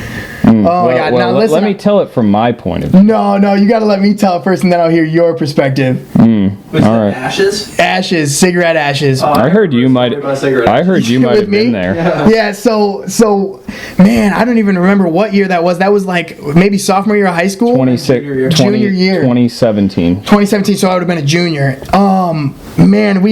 Oh my God! Now listen. Let me tell it from my point of view. No, you got to let me tell it first, and then I'll hear your perspective. Was All it right. ashes? Ashes, cigarette ashes. I heard you might. About cigarettes. I heard you might With have me? been there. Yeah, so man, I don't even remember what year that was. That was maybe sophomore year of high school. 26, Junior year. 20 Junior year. 2017. 2017, so I would have been a junior. Man,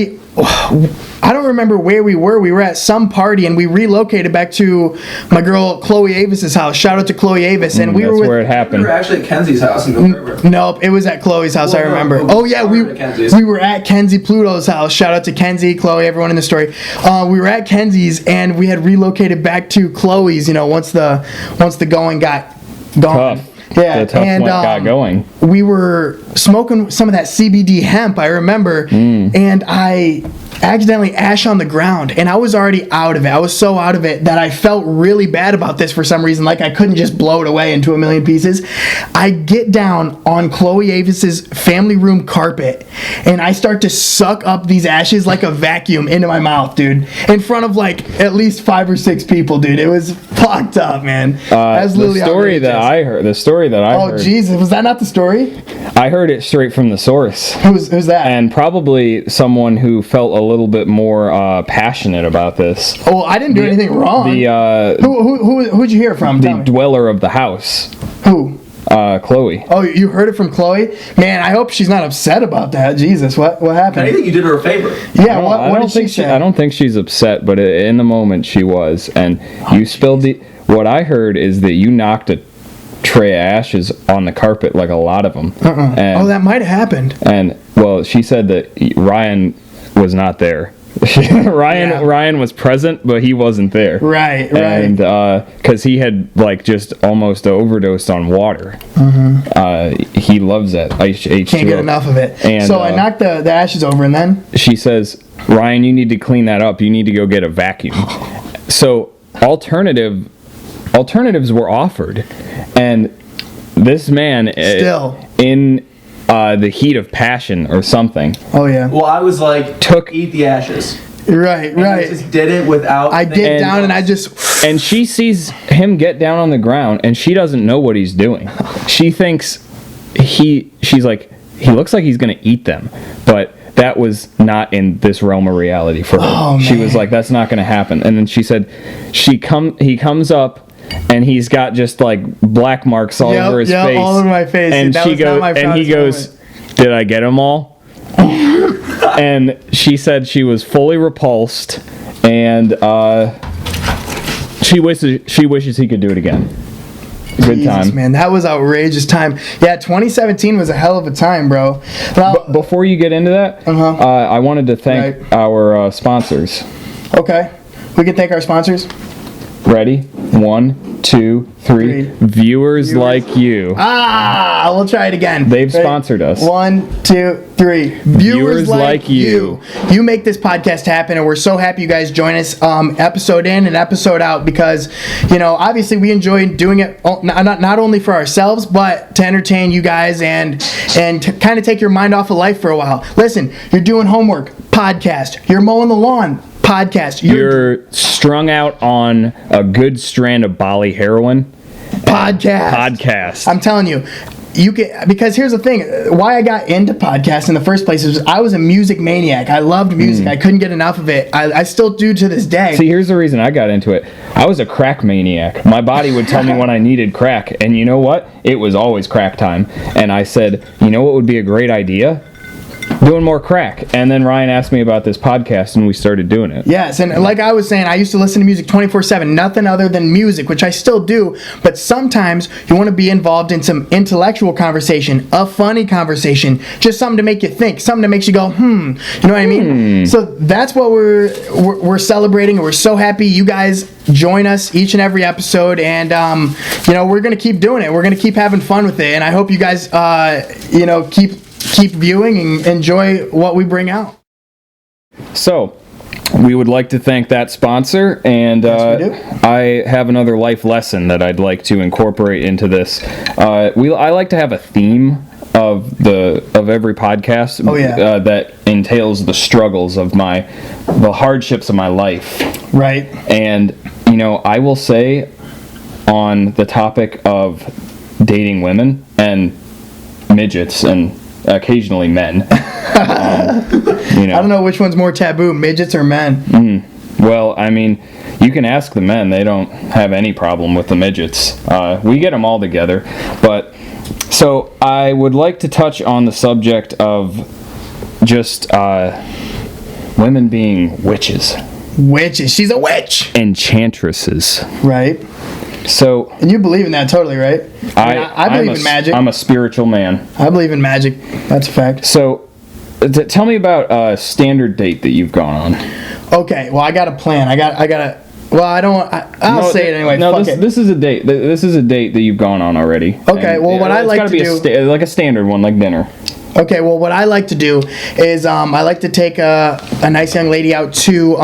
I don't remember where we were. We were at some party, and we relocated back to my girl Chloe Avis's house. Shout out to Chloe Avis, and we That's were with. where it We happened. were actually at Kenzie's house in Mill River. Nope, it was at Chloe's house. I Well, no, remember. no, Oh yeah, we were at Kenzie's. we were at Kenzie Pluto's house. Shout out to Kenzie, Chloe, everyone in the story. We were at Kenzie's, and we had relocated back to Chloe's. Once the going got going. Tough. Yeah, The tough and one got going. we were smoking some of that CBD hemp, I remember, and I accidentally ash on the ground, and I was already out of it. I was so out of it that I felt really bad about this for some reason, like I couldn't just blow it away into a million pieces. I get down on Chloe Avis's family room carpet, and I start to suck up these ashes like a vacuum into my mouth, dude, in front of at least 5 or 6 people, dude. It was fucked up, man. That's The literally story that outrageous. I heard. The story that I Oh heard. Jesus, was that not the story? I heard it straight from the source. Who's that? And probably someone who felt a little bit more passionate about this. Oh, I didn't do anything wrong. Who'd you hear from? Tell The me. dweller of the house, Who? Chloe. Oh, you heard it from Chloe? Man, I hope she's not upset about that. Jesus, what I happened? think you did her a favor. Yeah, I what don't did she think say? I don't think she's upset, but in the moment she was. And you spilled the. What I heard is that you knocked a tray of ashes on the carpet, like a lot of them. And, Oh, that might have happened. And well, she said that Ryan was not there. Ryan was present, but he wasn't there. Right. And because he had just almost overdosed on water. He loves that H2O. Can't get enough of it. And, So I knocked the ashes over, and then? She says, Ryan, you need to clean that up. You need to go get a vacuum. So alternatives were offered, and this man Still. in the heat of passion or something Oh, yeah. Well, I was like, eat the ashes. Right. And I just did it without. I get And- down, and I just... and she sees him get down on the ground, and she doesn't know what he's doing. She thinks she's like, he looks like he's gonna eat them, but that was not in this realm of reality for her. Oh, She man. was like, that's not gonna happen. And then she said, he comes up, and he's got just black marks all over his face. all over my face. And That she was not goes, my and he proudest goes, moment. did I get them all? And she said she was fully repulsed, and she wishes he could do it again. Good Jesus, time. man. That was outrageous time. Yeah, 2017 was a hell of a time, bro. Now, Before you get into that, I wanted to thank Right. our sponsors. okay. We can thank our sponsors. Ready? 1, 2, 3. Viewers like you. We'll try it again. They've Ready? sponsored us. 1, 2, 3. Viewers like you. You make this podcast happen, and we're so happy you guys join us episode in and episode out because, obviously we enjoy doing it not only for ourselves, but to entertain you guys and to kind of take your mind off of life for a while. Listen, you're doing homework, podcast. You're mowing the lawn, podcast. You're strung out on a good strand of Bali heroin. Podcast. I'm telling you. Because here's the thing, why I got into podcasts in the first place is I was a music maniac. I loved music. I couldn't get enough of it. I still do to this day. See, here's the reason I got into it. I was a crack maniac. My body would tell me when I needed crack. And you know what? It was always crack time. And I said, you know what would be a great idea? Doing more crack. And then Ryan asked me about this podcast and we started doing it. Yes, and like I was saying, I used to listen to music 24/7, nothing other than music, which I still do, but sometimes you want to be involved in some intellectual conversation, a funny conversation, just something to make you think, something that makes you go, you know what I mean? So that's what we're celebrating, and we're so happy you guys join us each and every episode, and we're going to keep doing it. We're going to keep having fun with it, and I hope you guys keep viewing and enjoy what we bring out. So, we would like to thank that sponsor, and Yes, we do. I have another life lesson that I'd like to incorporate into this. I like to have a theme of every podcast that entails the struggles of the hardships of my life. Right. And I will say on the topic of dating women and midgets and occasionally men. I don't know which one's more taboo, midgets or men. Well, I mean, you can ask the men. They don't have any problem with the midgets. We get them all together. But, so, I would like to touch on the subject of just women being witches. Witches. She's a witch. Enchantresses. Right. So, And you believe in that totally, right? I believe in magic. I'm a spiritual man. I believe in magic. That's a fact. So, tell me about a standard date that you've gone on. Okay, well, I got a plan. I'll say it anyway. No, Fuck it. this is a date. This is a date that you've gone on already. Okay, well, what I like to do... like a standard one, like dinner. Okay, well, what I like to do is I like to take a nice young lady out to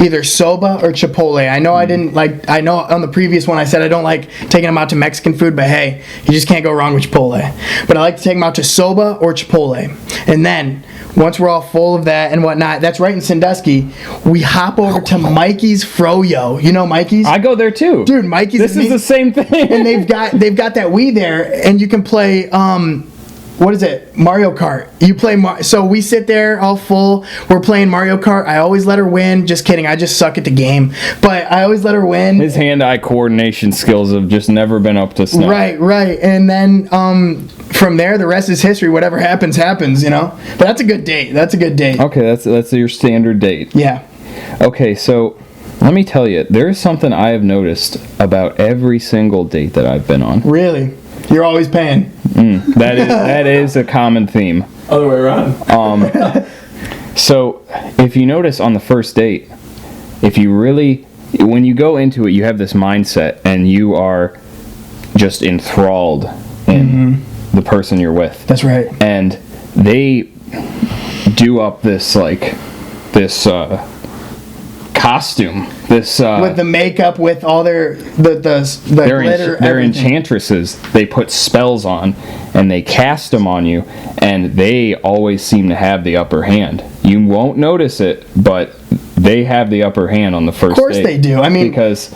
either Soba or Chipotle. I know I know on the previous one I said I don't like taking them out to Mexican food, but hey, you just can't go wrong with Chipotle. But I like to take them out to Soba or Chipotle. And then, once we're all full of that and whatnot, that's right in Sandusky, we hop over to Mikey's Froyo. You know Mikey's? I go there too. Dude, Mikey's... This is the same thing. And they've got that Wii there, and you can play... what is it? Mario Kart. You play so we sit there all full. We're playing Mario Kart. I always let her win. Just kidding. I just suck at the game. But I always let her win. His hand-eye coordination skills have just never been up to snuff. Right. And then from there, the rest is history. Whatever happens, But that's a good date. Okay, that's your standard date. Yeah. Okay, so let me tell you, there is something I have noticed about every single date that I've been on. Really? You're always paying. That is a common theme. Other way around. So, if you notice on the first date, when you go into it, you have this mindset and you are just enthralled in the person you're with. That's right. And they do up this costume, with the makeup, with all their glitter, they're everything. enchantresses. They put spells on and they cast them on you, and they always seem to have the upper hand. You won't notice it, but they have the upper hand on the first date. Of course they do. I mean, because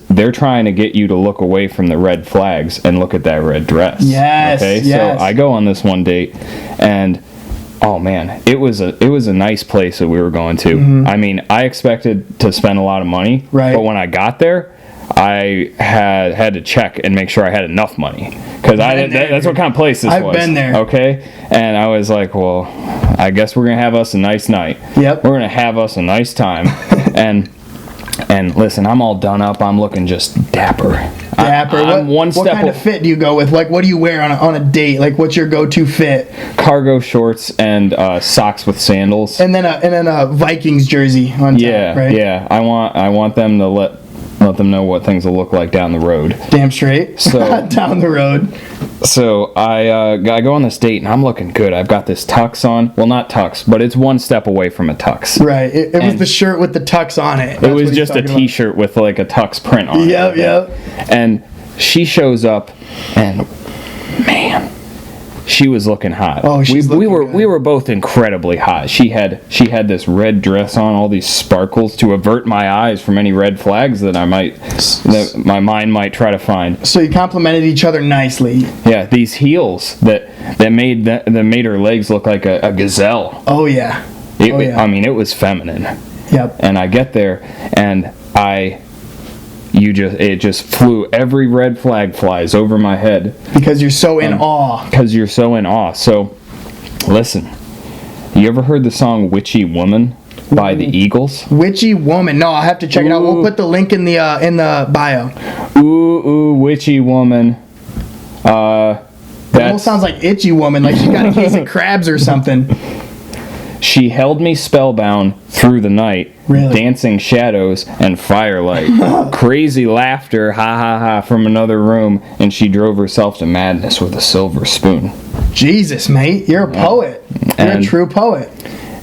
they're trying to get you to look away from the red flags and look at that red dress. Yes. Okay. Yes. So I go on this one date, and oh man, it was a nice place that we were going to. I mean, I expected to spend a lot of money, right? But when I got there, I had to check and make sure I had enough money, because that's what kind of place this was. I've been there. Okay, and I was like, well, I guess we're gonna have us a nice night. Yep. We're gonna have us a nice time, and listen, I'm all done up. I'm looking just dapper. Dapper. I'm one what step kind of fit do you go with? Like, what do you wear on a date? Like, what's your go-to fit? cargo shorts and socks with sandals. And then a Vikings jersey on top, Yeah, right? yeah. I want them to let them know what things will look like down the road. Damn straight. So- down the road. So I go on this date and I'm looking good. I've got this tux on. Well, not tux, but it's one step away from a tux. Right. It was And- the shirt with the tux on it. It That's was what he's just a talking about. T-shirt with like a tux print on it. Yep. And she shows up, and man, she was looking hot. Oh, she's we looking were good. we were both incredibly hot. She had this red dress on, all these sparkles to avert my eyes from any red flags that my mind might try to find. So you complimented each other nicely. Yeah, these heels that made her legs look like a gazelle. Oh yeah. Oh, yeah. I mean, it was feminine. Yep. And I get there, and it just flew. Every red flag flies over my head Because you're so in awe. because you're so in awe. So, listen, you ever heard the song "Witchy Woman" by the Eagles? Witchy woman. No, I'll have to check it out. We'll Ooh. put the link in the bio. Ooh, witchy woman. It almost sounds like itchy woman, like she got a case of crabs or something. She held me spellbound through the night, Really? dancing shadows and firelight. Crazy laughter, ha ha ha, from another room, and she drove herself to madness with a silver spoon. Jesus, mate, you're a poet. You're a And- true poet.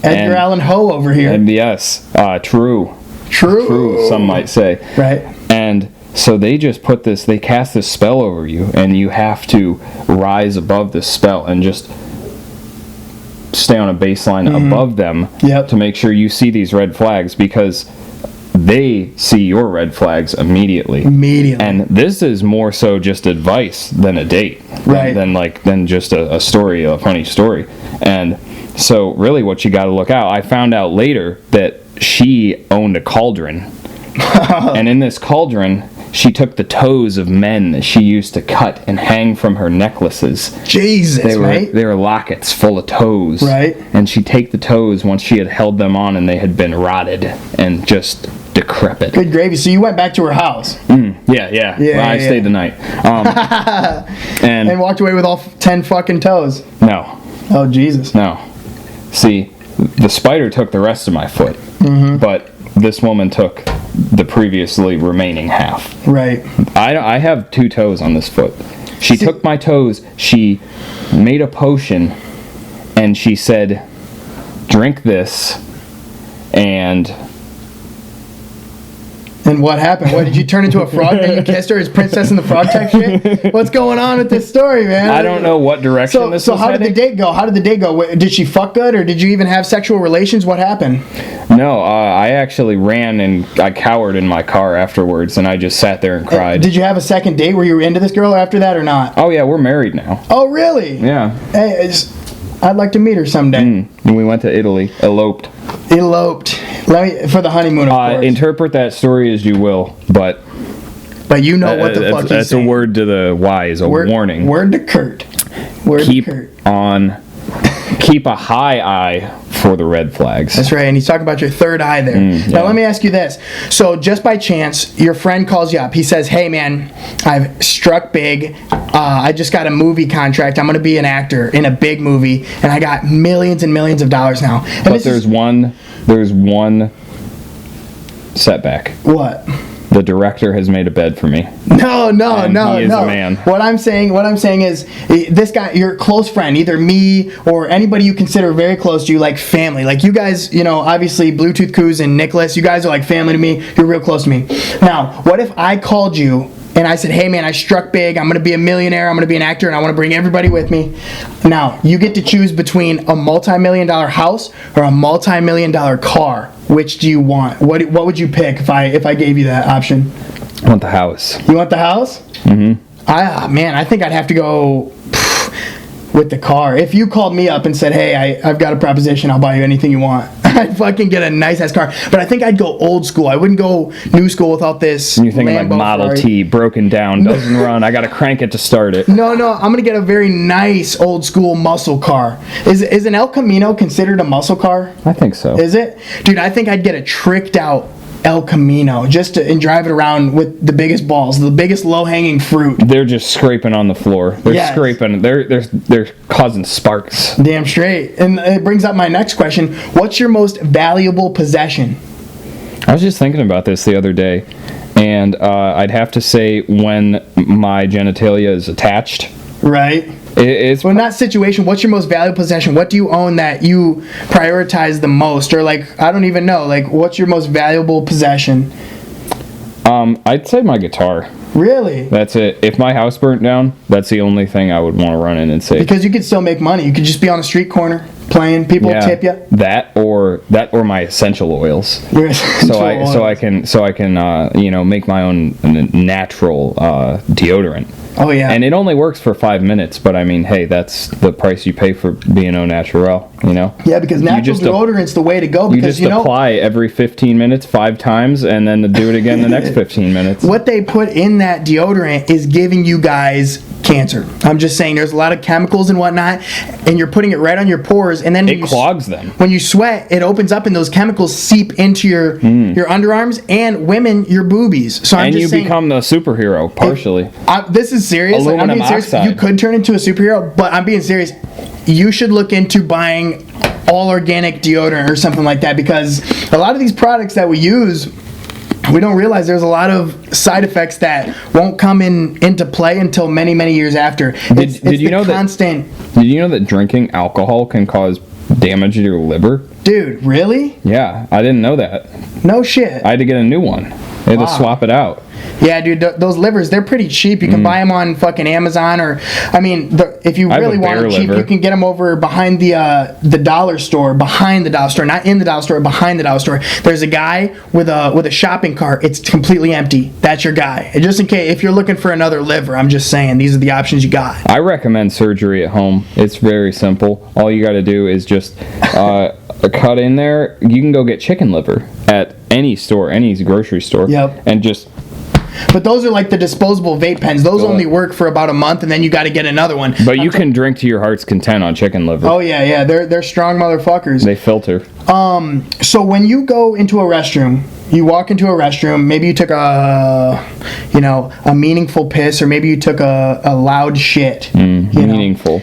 Edgar and- Allan Poe over here. And yes, true, True. some might say. Right. And so they just they cast this spell over you, and you have to rise above this spell and just stay on a baseline above them Yep. to make sure you see these red flags, because they see your red flags immediately. Immediately. And this is more so just advice than a date, Right. than just a story, a funny story. And so really what you got to look out. I found out later that she owned a cauldron. And in this cauldron, she took the toes of men that she used to cut and hang from her necklaces. Jesus, mate. They were lockets full of toes. Right. And she'd take the toes once she had held them on and they had been rotted and just decrepit. Good gravy. So you went back to her house Yeah. Yeah, Well, I yeah. stayed the night. and And walked away with all 10 fucking toes. no. Oh, Jesus. No. See, the spider took the rest of my foot, but this woman took the previously remaining half. Right. I have 2 toes on this foot. She took my toes, she made a potion, and she said, drink this, and And what happened? What, did you turn into a frog and you kissed her as Princess and the Frog type shit? What's going on with this story, man? I don't know what direction So, this so was how did the heading. date go? How did the date go? Did she fuck good, or did you even have sexual relations? What happened? No, I actually ran and I cowered in my car afterwards, and I just sat there and cried. Did you have a second date? Were you into this girl after that or not? Oh yeah, we're married now. Oh, really? Yeah. Hey, I'd like to meet her someday. And we went to Italy, eloped. Eloped. For the honeymoon, of course. Interpret that story as you will, but But you know what the fuck he's that's a saying. word to the wise, a warning. Word to Kurt. Word Keep to Kurt. keep a high eye for the red flags. That's right, and he's talking about your third eye there. Now yeah. let me ask you this. So just by chance, your friend calls you up. He says, hey man, I've struck big. I just got a movie contract. I'm going to be an actor in a big movie, and I got millions and millions of dollars now. And But this is- there's one setback. What? The director has made a bed for me. No. He is a man. What I'm saying is, this guy, your close friend, either me or anybody you consider very close to you, like family. Like you guys, obviously Bluetooth Coos and Nicholas, you guys are like family to me. You're real close to me. Now, what if I called you and I said, hey man, I struck big. I'm going to be a millionaire. I'm going to be an actor, and I want to bring everybody with me. Now, you get to choose between a multi-million-dollar house or a multi-million-dollar car. Which do you want? What would you pick if I gave you that option? I want the house. You want the house? Mm-hmm. I think I'd have to go with the car. If you called me up and said, hey, I've got a proposition, I'll buy you anything you want, I'd fucking get a nice ass car. But I think I'd go old school. I wouldn't go new school without this. And you're thinking like Lambo Model Ferrari. T, broken down, doesn't run. I gotta crank it to start it. No, I'm gonna get a very nice old school muscle car. Is an El Camino considered a muscle car? I think so. Is it? Dude, I think I'd get a tricked out El Camino and drive it around with the biggest balls, the biggest low-hanging fruit. They're just scraping on the floor. They're Yes. scraping. They're causing sparks. Damn straight. And it brings up my next question. What's your most valuable possession? I was just thinking about this the other day, and I'd have to say when my genitalia is attached. Right? It's So in that situation, what's your most valuable possession? What do you own that you prioritize the most? Or like, I don't even know. Like, what's your most valuable possession? I'd say my guitar. Really? That's it. If my house burnt down, that's the only thing I would want to run in and say. Because you could still make money. You could just be on a street corner playing. People tip you. That or my essential oils. So I can make my own natural deodorant. Oh yeah. And it only works for 5 minutes, but I mean, hey, that's the price you pay for being au naturel, you know? Yeah, because natural just deodorant's the way to go. You Because just apply every 15 minutes 5 times and then do it again the next 15 minutes. what they put in that deodorant is giving you guys cancer. I'm just saying, there's a lot of chemicals and whatnot, and you're putting it right on your pores, and then when It clogs them. When you sweat, it opens up, and those chemicals seep into your underarms, and women, your boobies. So I'm And just you saying, become the superhero, partially. this is serious. Like, I'm Aluminum being serious. oxide. You could turn into a superhero, but I'm being serious. You should look into buying all organic deodorant or something like that, because a lot of these products that we use, we don't realize there's a lot of side effects that won't come into play until many, many years after. Did you know that drinking alcohol can cause damage to your liver? Dude, really? Yeah, I didn't know that. No shit. I had to get a new one. They had to swap it out. Yeah, dude, those livers, they're pretty cheap. You can buy them on fucking Amazon, or, I mean, if you I have really a want them bear cheap, liver. you can get them over behind the dollar store, behind the dollar store, not in the dollar store, behind the dollar store. There's a guy with a shopping cart. It's completely empty. That's your guy. And just in case, if you're looking for another liver, I'm just saying, these are the options you got. I recommend surgery at home. It's very simple. All you got to do is just cut in there. You can go get chicken liver at any store, any grocery store. Yep. And just... But those are like the disposable vape pens. Those only work for about a month, and then you got to get another one. But you can drink to your heart's content on chicken liver. Oh yeah, they're strong motherfuckers. They filter. So when you go into a restroom, you walk into a restroom, maybe you took a meaningful piss, or maybe you took a loud shit. Meaningful.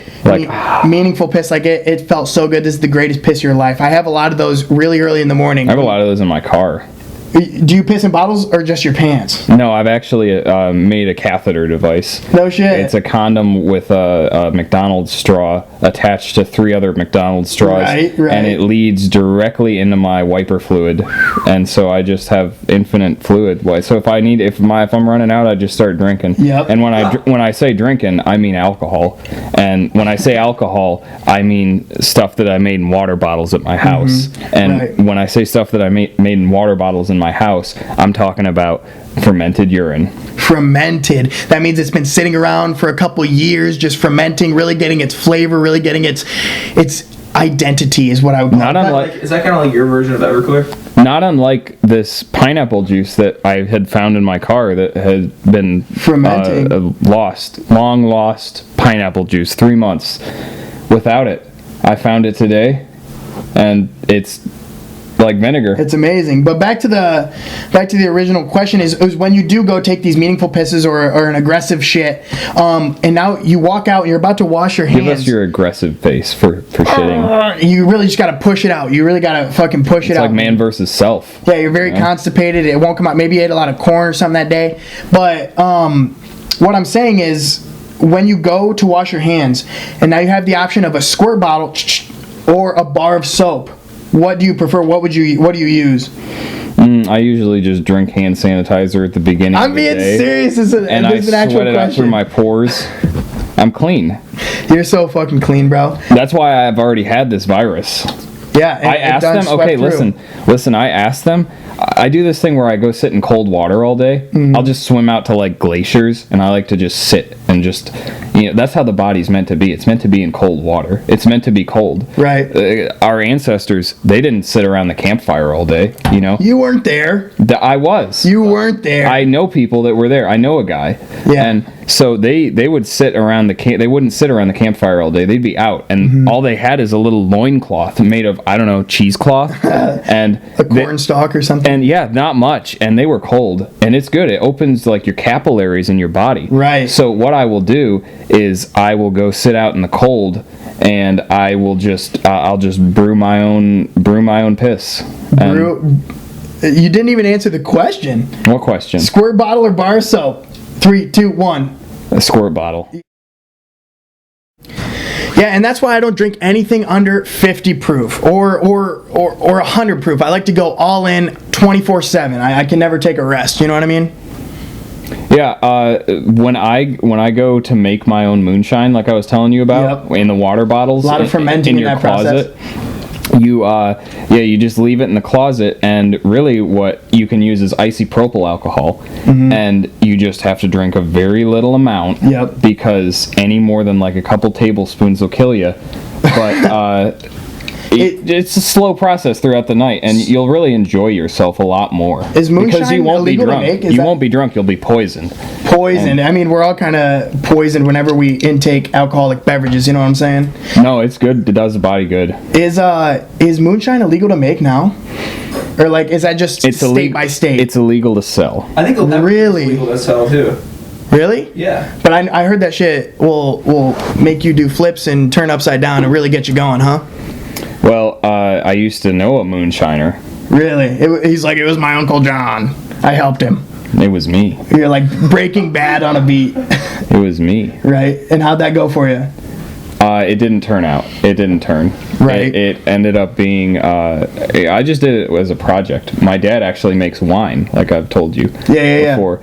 Meaningful piss, like it felt so good. This is the greatest piss of your life. I have a lot of those really early in the morning. I have a lot of those in my car. Do you piss in bottles or just your pants? No, I've actually made a catheter device. No shit. It's a condom with a McDonald's straw attached to 3 other McDonald's straws, Right. and it leads directly into my wiper fluid, and so I just have infinite fluid. So if I'm running out, I just start drinking. Yep. And when I say drinking, I mean alcohol, and when I say alcohol, I mean stuff that I made in water bottles at my house. And Right. when I say stuff that I made in water bottles in my house, I'm talking about fermented urine. Fermented. That means it's been sitting around for a couple years, just fermenting, really getting its flavor, really getting its identity, is what I would call Not it. unlike Is that kind of like your version of Everclear? Not unlike this pineapple juice that I had found in my car that had been Fermenting. long lost pineapple juice, 3 months without it. I found it today, and it's like vinegar. It's amazing. But back to the original question is when you do go take these meaningful pisses or an aggressive shit, and now you walk out and you're about to wash your hands. Give us your aggressive face for shitting. You really just gotta push it out. You really gotta fucking push it It's out. like man versus self. Yeah, you're very constipated. It won't come out. Maybe you ate a lot of corn or something that day. But what I'm saying is, when you go to wash your hands, and now you have the option of a squirt bottle or a bar of soap, what do you prefer? What do you use? I usually just drink hand sanitizer at the beginning I'm of the being day. serious. This is And I an actual sweat it out through question. my pores. I'm clean. You're so fucking clean, bro. That's why I've already had this virus. Yeah. I asked them, okay, listen, I asked them, I do this thing where I go sit in cold water all day. I'll just swim out to like glaciers, and I like to just sit and just, that's how the body's meant to be. It's meant to be in cold water. It's meant to be cold. Right. Our ancestors, they didn't sit around the campfire all day, You weren't there. I was. You weren't there. I know people that were there. I know a guy. Yeah. And so they would sit around they wouldn't sit around the campfire all day. They'd be out, and all they had is a little loincloth made of, I don't know, cheesecloth and a corn stalk or something. And yeah, not much. And they were cold. And it's good. It opens like your capillaries in your body. Right. So what I will do is I will go sit out in the cold, and I will just I'll just brew my own piss. And You didn't even answer the question. what question? Squirt bottle or bar soap? 3, 2, 1. A squirt bottle. Yeah, and that's why I don't drink anything under 50 proof or 100 proof. I like to go all in 24/7. I can never take a rest. You know what I mean? Yeah, when I go to make my own moonshine, like I was telling you about, in the water bottles, A lot of fermenting in your that process. you just leave it in the closet, and really what you can use is isopropyl alcohol, and you just have to drink a very little amount, Yep. because any more than like a couple tablespoons will kill you. But it's a slow process throughout the night, and you'll really enjoy yourself a lot more. Is moonshine because you won't be illegal to drunk. make? Is You that- won't be drunk. You'll be poisoned. Poisoned. I mean, we're all kind of poisoned whenever we intake alcoholic beverages. You know what I'm saying? No, it's good. It does the body good. Is moonshine illegal to make now, or like is that just state by state? It's illegal to sell. I think Really? legal to sell too. Really? Yeah. But I heard that shit will make you do flips and turn upside down and really get you going, huh? Well, I used to know a moonshiner. Really? He's like, it was my Uncle John. I helped him. It was me. You're like Breaking Bad on a beat, It was me. right? And how'd that go for you? It didn't turn out. It didn't turn. Right. It ended up being. I just did it as a project. My dad actually makes wine, like I've told you Yeah. before.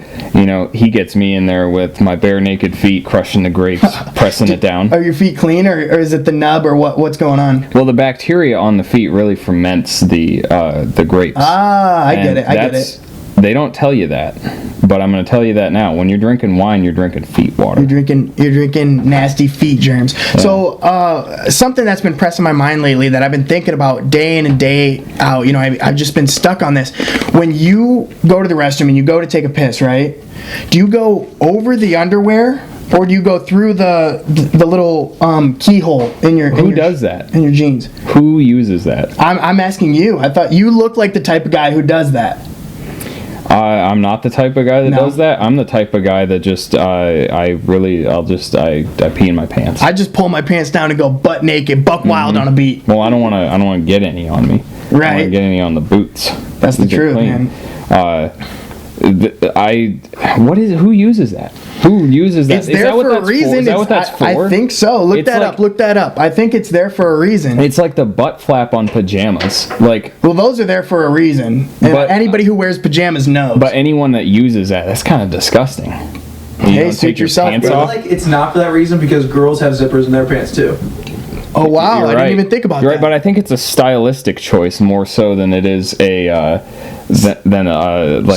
He gets me in there with my bare naked feet, crushing the grapes, pressing it down. Are your feet clean, or is it the nub, or what's going on? Well, the bacteria on the feet really ferments the grapes. Ah, I get And it. I get it. They don't tell you that, but I'm going to tell you that now. When you're drinking wine, you're drinking feet water. You're drinking nasty feet germs. Yeah. So something that's been pressing my mind lately that I've been thinking about day in and day out. I've just been stuck on this. When you go to the restroom and you go to take a piss, right? Do you go over the underwear, or do you go through the little keyhole in your? Who does that? In your jeans. Who uses that? I'm asking you. I thought you looked like the type of guy who does that. I'm not the type of guy that does that. I'm the type of guy that just I pee in my pants. I just pull my pants down and go butt naked, buck wild on a beat. Well, I don't want to get any on me. Right. I don't want to get any on the boots. That's the These are truth, clean. man. Who uses that? Who uses that? It's there for a reason. Is that what that's for? I think so. Look It's that like- up. Look that up. I think it's there for a reason. It's like the butt flap on pajamas. Like, Well, those are there for a reason. And But- anybody who wears pajamas knows. but anyone that uses that's kind of disgusting. Hey, suit take your yourself, pants bro. off. Like it's not for that reason because girls have zippers in their pants too. oh wow, You're I right. didn't even think about You're that. right, but I think it's a stylistic choice more so than it is like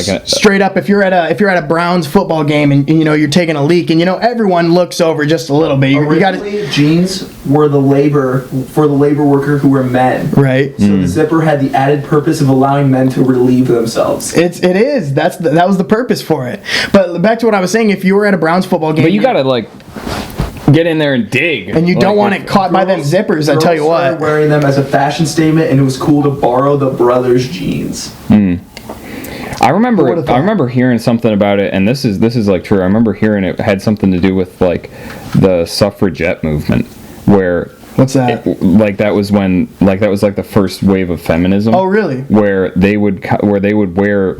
a. Straight up, if you're at a Browns football game and you're taking a leak and everyone looks over just a little bit. You got to Originally, jeans were the labor worker who were men. right. So the zipper had the added purpose of allowing men to relieve themselves. It is. That was the purpose for it. But back to what I was saying, if you were at a Browns football game, But you gotta like get in there and dig. and you don't want it caught by them zippers. I tell you Girls started what. wearing them as a fashion statement, and it was cool to borrow the brothers' jeans. I remember Who would've thought? I remember hearing something about it, and this is like true. I remember hearing it had something to do with like the suffragette movement, where What's that? that was like the first wave of feminism. Oh, really? Where they would wear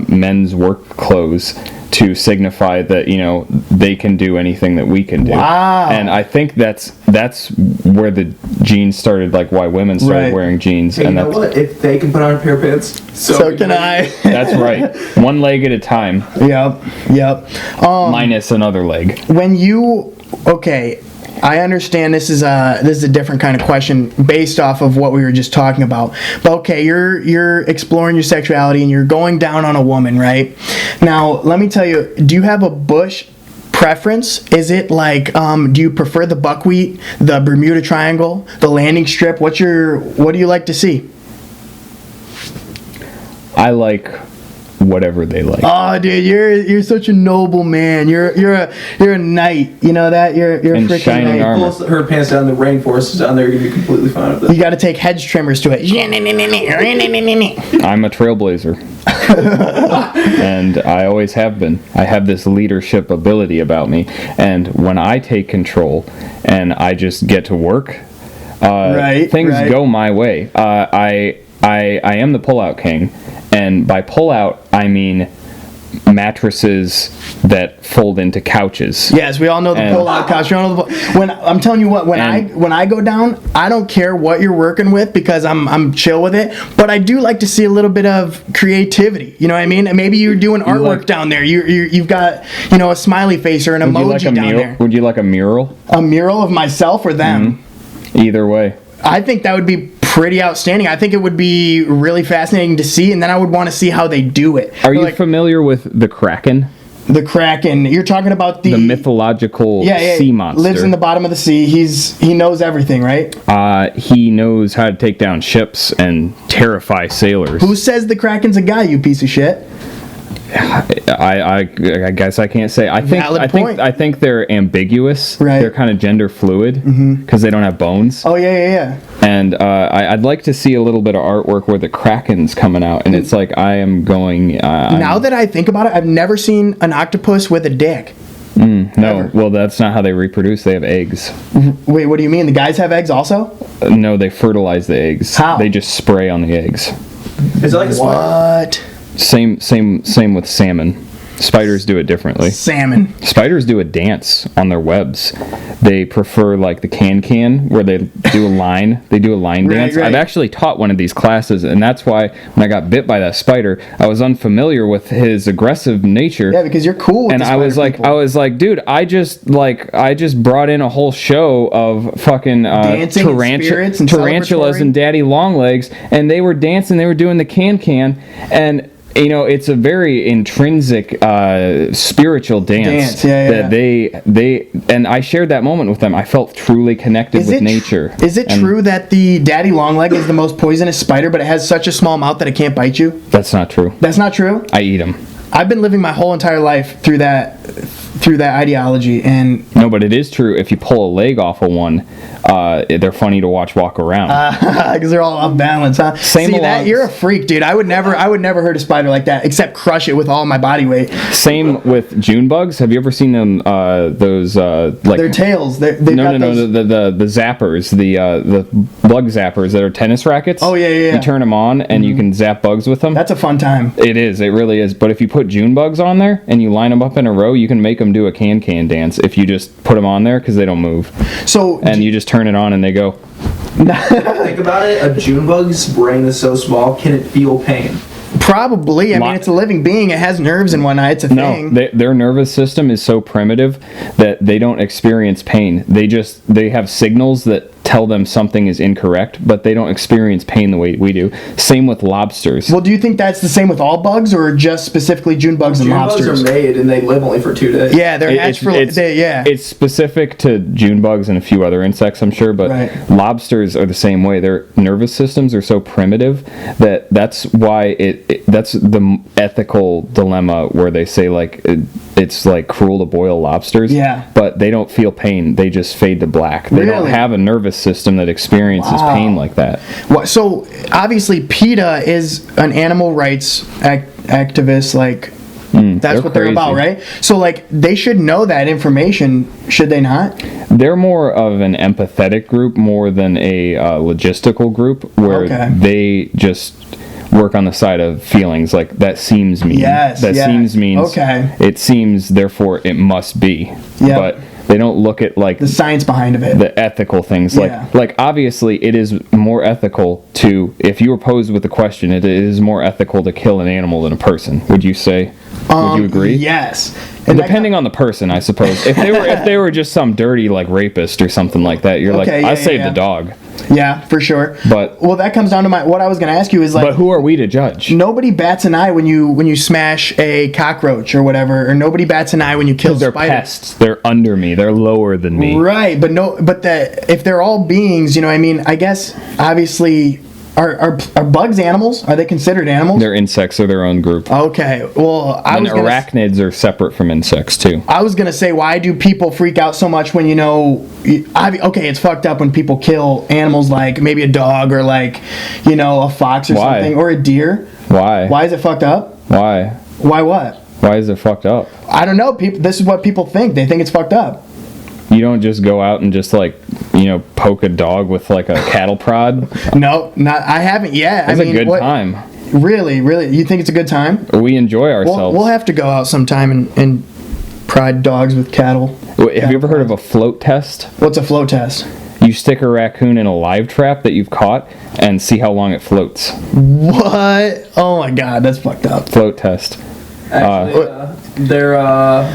men's work clothes to signify that they can do anything that we can do. Wow. And I think that's where the jeans started, like why women started Right. wearing jeans. Hey, and you know what? If they can put on a pair of pants, So can I. That's right. One leg at a time, Yep. minus another leg. When you I understand this is a different kind of question based off of what we were just talking about. But okay, you're exploring your sexuality and you're going down on a woman, right? Now, let me tell you, do you have a bush preference? Is it like do you prefer the buckwheat, the Bermuda Triangle, the landing strip? What do you like to see? I like whatever they like. Oh, dude, you're such a noble man. You're a knight. You know that you're a And freaking shining knight. armor. Pulls her pants down, the rainforest is down there, you're gonna be completely fine with You it. got to take hedge trimmers to it. I'm a trailblazer. And I always have been. I have this leadership ability about me. And when I take control and I just get to work, things right. go my way. I am the pullout king. And by pullout, I mean mattresses that fold into couches. Yes, we all know the And- pull-out couch. We all know when I'm telling you what, when I go down, I don't care what you're working with because I'm chill with it. But I do like to see a little bit of creativity. You know what I mean? And maybe you're doing artwork like- down there. You've got a smiley face or an Would you like emoji a down mural? there. Would you like a mural? A mural of myself or them. Either way. I think that would be pretty outstanding. I think it would be really fascinating to see, and then I would want to see how they do it. Are you Like familiar with the Kraken? the Kraken? You're talking about The mythological yeah, sea monster. lives in the bottom of the sea. He knows everything, right? He knows how to take down ships and terrify sailors. Who says the Kraken's a guy, you piece of shit? I guess I can't say. Valid point. I think they're ambiguous. Right. They're kind of gender fluid because they don't have bones. Oh, yeah. And I'd like to see a little bit of artwork where the Kraken's coming out, and it's like I am going. Now that I think about it, I've never seen an octopus with a dick. No, well, that's not how they reproduce. They have eggs. Wait, what do you mean? The guys have eggs also? No, they fertilize the eggs. How? They just spray on the eggs. Is it like a spider? What? Same with salmon. Spiders do it differently. Salmon. Spiders do a dance on their webs. They prefer like the can where they do a line. They do a line Right, dance. right. I've actually taught one of these classes, and that's why when I got bit by that spider, I was unfamiliar with his aggressive nature. Yeah, because you're cool with And the I was spider like, people. dude, I just brought in a whole show of fucking Dancing and spirits and tarantulas celebratory. and daddy long legs, and they were dancing. They were doing the can, and it's a very intrinsic spiritual dance. Yeah. That they and I shared that moment with them. I felt truly connected with nature. Is it And true that the daddy longleg is the most poisonous spider, but it has such a small mouth that it can't bite you? That's not true. That's not true. I eat them. I've been living my whole entire life through that ideology, and No, but it is true. If you pull a leg off of one, they're funny to watch walk around. because they're all off balance, huh? Same See along- that you're a freak, dude. I would never hurt a spider like that, except crush it with all my body weight. Same with June bugs. Have you ever seen them? Those like Their tails, they've no, got no, those. the zappers, the bug zappers that are tennis rackets. Oh, yeah. You turn them on and you can zap bugs with them. That's a fun time. It is. It really is. But if you put June bugs on there and you line them up in a row, you can make them do a can dance if you just put them on there because they don't move. So And you just turn it on and they go. Think about it, a June bug's brain is so small, can it feel pain? probably. I mean, Lot- it's a living being. It has nerves and whatnot. It's a No, thing. their nervous system is so primitive that they don't experience pain. They have signals that tell them something is incorrect, but they don't experience pain the way we do. Same with lobsters. Well, do you think that's the same with all bugs, or just specifically June bugs and June lobsters? bugs are made and they live only for 2 days. Yeah, they're hatched for. Yeah. It's specific to June bugs and a few other insects, I'm sure, but Right. lobsters are the same way. Their nervous systems are so primitive that's why that's the ethical dilemma where they say like it's like cruel to boil lobsters. Yeah. But they don't feel pain; they just fade to black. They don't Really? have a nervous system that experiences Wow. pain like that. So obviously, PETA is an animal rights activist. Like that's they're what they're about, crazy. right? So like they should know that information, should they not? They're more of an empathetic group more than a logistical group where Okay. they just work on the side of feelings. Like that seems mean. Yes, That yes. seems means Okay. it seems, therefore it must be. Yeah. But they don't look at like The science behind of it. the ethical things. Yeah. Like obviously it is more ethical to, if you were posed with the question, it is more ethical to kill an animal than a person. Would you say? Would you agree? Yes. And that Depending on the person, I suppose. If they were just some dirty like rapist or something like that, you're Okay, like, yeah, I saved yeah. the dog. Yeah, for sure. But Well, that comes down to what I was going to ask you is like, but who are we to judge? nobody bats an eye when you smash a cockroach or whatever, or nobody bats an eye when you kill They're spiders. pests. They're under me. They're lower than me. Right, but if they're all beings, I mean, I guess obviously Are bugs animals? Are they considered animals? They're insects of their own group. Okay. Well, And arachnids are separate from insects too. I was gonna say, why do people freak out so much when okay, it's fucked up when people kill animals like maybe a dog or like, a fox or Why? something or a deer. Why? Why is it fucked up? Why? Why what? Why is it fucked up? I don't know. People, this is what people think. They think it's fucked up. You don't just go out and just like, poke a dog with like a cattle prod. No, not. I haven't yet. It's a good time. Really, you think it's a good time? We enjoy ourselves. We'll have to go out sometime and prod dogs with cattle. Have you ever heard of a float test? What's a float test? You stick a raccoon in a live trap that you've caught and see how long it floats. What? Oh my god, that's fucked up. Float test. Actually,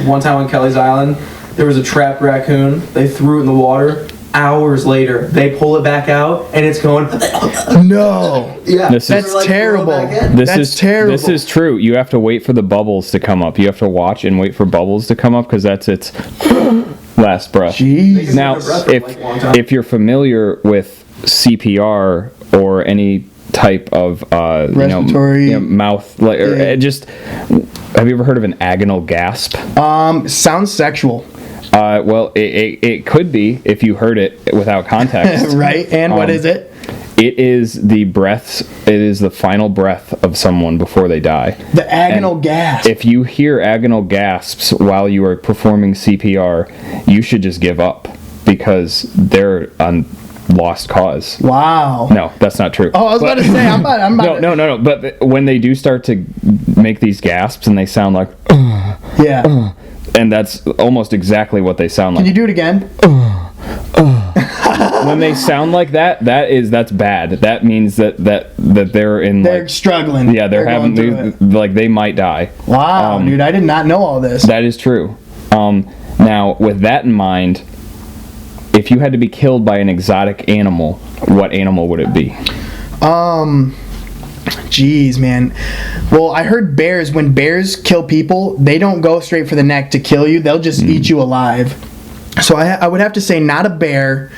one time on Kelly's Island, there was a trapped raccoon. They threw it in the water. Hours later, they pull it back out, and it's going. No. Yeah, This is- That's terrible. That's terrible. This is true. You have to wait for the bubbles to come up. You have to watch and wait for bubbles to come up because that's its last breath. Jeez. Now, Breath for, like, a long time. if you're familiar with CPR or any type of Respiratory- mouth, like or Yeah. just, have you ever heard of an agonal gasp? Sounds sexual. Well, it could be if you heard it without context. Right? And what is it? It is the breaths. It is the final breath of someone before they die. The agonal And gasp. If you hear agonal gasps while you are performing CPR, you should just give up because they're on lost cause. Wow. No, that's not true. Oh, I was about to say, I'm about No. But when they do start to make these gasps and they sound like, Yeah. and that's almost exactly what they sound Can like. you do it again? When they sound like that, that's bad. That means that they're in They're like, struggling. yeah, they're having going through it. like they might die. Wow, dude, I did not know all this. That is true. Now, with that in mind, if you had to be killed by an exotic animal, what animal would it be? Jeez, man. Well, I heard bears, when bears kill people, they don't go straight for the neck to kill you. They'll just eat you alive. So I would have to say not a bear.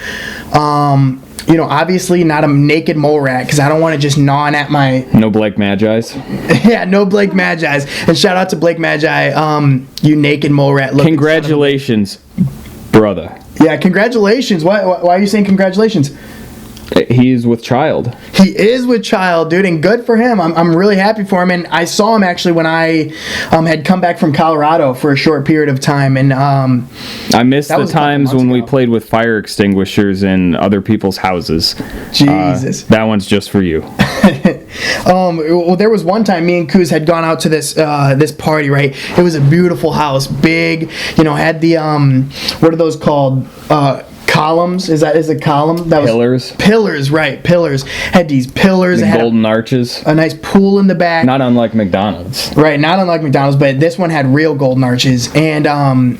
Obviously not a naked mole rat because I don't want it just gnawing at my... No Blake Magi's. Yeah, no Blake Magi's. And shout out to Blake Magi, you naked mole rat. Congratulations, brother. Yeah, congratulations. Why are you saying congratulations? He is with child. He is with child, dude, and good for him. I'm really happy for him, and I saw him actually when I had come back from Colorado for a short period of time, and I miss the was a couple times months when we ago. played with fire extinguishers in other people's houses. Jesus. That one's just for you. Well, there was one time me and Kuz had gone out to this party, right? It was a beautiful house, big, had the what are those called? Columns? Is it column? That was Pillars. Pillars, right? Pillars. Had these pillars. The It had golden arches. a nice pool in the back. Not unlike McDonald's. Right, not unlike McDonald's, but this one had real golden arches, and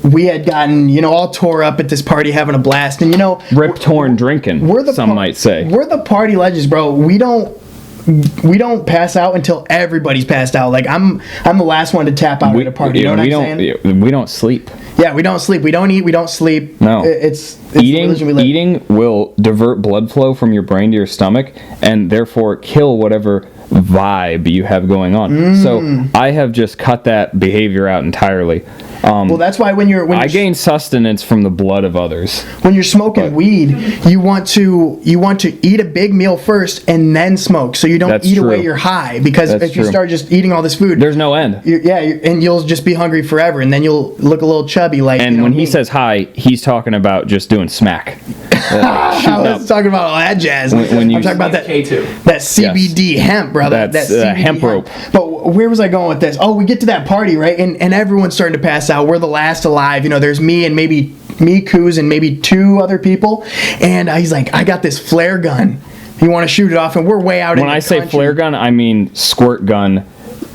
we had gotten all tore up at this party, having a blast, and Rip torn drinking, some might say. we're the party legends, bro. We don't pass out until everybody's passed out. Like I'm the last one to tap out at a party. You know what I'm saying? We don't sleep. Yeah, we don't sleep. We don't eat. We don't sleep. No. It's the religion we live. Eating will divert blood flow from your brain to your stomach and therefore kill whatever vibe you have going on. So I have just cut that behavior out entirely. Well, that's why when you're I gain sustenance from the blood of others. when you're smoking weed, you want to eat a big meal first and then smoke, so you don't That's eat away true. your high. Because That's if you true. start just eating all this food, There's no end. and you'll just be hungry forever, and then you'll look a little chubby. Like And when he me. says hi, he's talking about just doing smack. I was talking about all that jazz. When you- I'm talking about that K2. that CBD hemp, brother. That's, that CBD hemp rope. But where was I going with this? Oh, we get to that party, right? And everyone's starting to pass out. We're the last alive. There's me and maybe Kuz and maybe two other people. And he's like, I got this flare gun. You want to shoot it off? And we're way out in When the I say country. flare gun, I mean squirt gun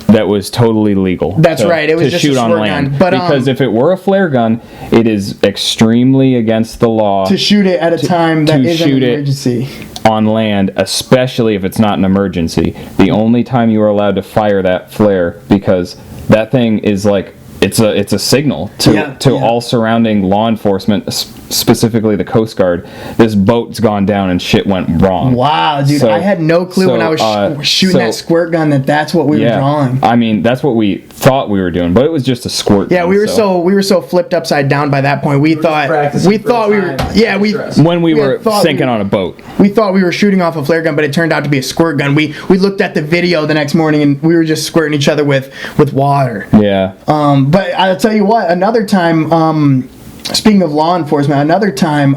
that was totally legal. That's right, it was to just a shoot on squirt land. gun, but, because if it were a flare gun, it is extremely against the law to shoot it at a time that to isn't shoot an it. emergency. on land, especially if it's not an emergency. The only time you are allowed to fire that flare, because that thing is like it's a signal to all surrounding law enforcement, specifically the Coast Guard. This boat's gone down and shit went wrong. Wow, dude, I had no clue when I was shooting that squirt gun that's what we were drawing. I mean, that's what we thought we were doing, but it was just a squirt. Yeah, we were so flipped upside down by that point. We thought we were when we were sinking on a boat. We thought we were shooting off a flare gun, but it turned out to be a squirt gun. We looked at the video the next morning and we were just squirting each other with water. Yeah. But I'll tell you what, another time, speaking of law enforcement, another time,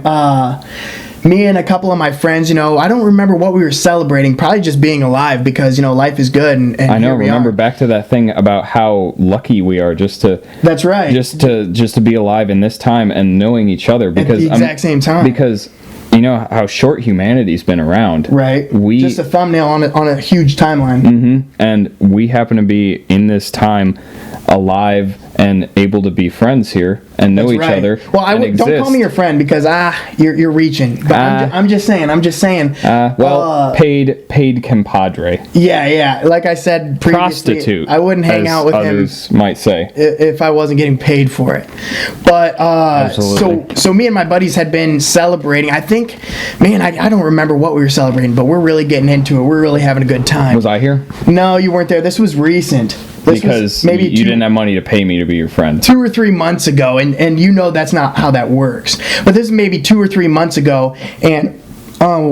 me and a couple of my friends, I don't remember what we were celebrating, probably just being alive because, life is good. And I know, remember back to that thing about how lucky we are just to... That's right. Just to be alive in this time and knowing each other. Because at the exact same time. Because... You know how short humanity's been around. Right. Just a thumbnail on a huge timeline. Mm-hmm. And we happen to be in this time alive and able to be friends here and know each other. Well, don't call me your friend because you're reaching. But I'm just saying. Paid compadre. Yeah. Like I said previously, prostitute. I wouldn't hang out with others might say if I wasn't getting paid for it. But so me and my buddies had been celebrating. I think, man, I don't remember what we were celebrating, but we're really getting into it. We're really having a good time. Was I here? No, you weren't there. This was recent. Because maybe you didn't have money to pay me to be your friend. 2 or 3 months ago, and that's not how that works. But this is maybe 2 or 3 months ago, and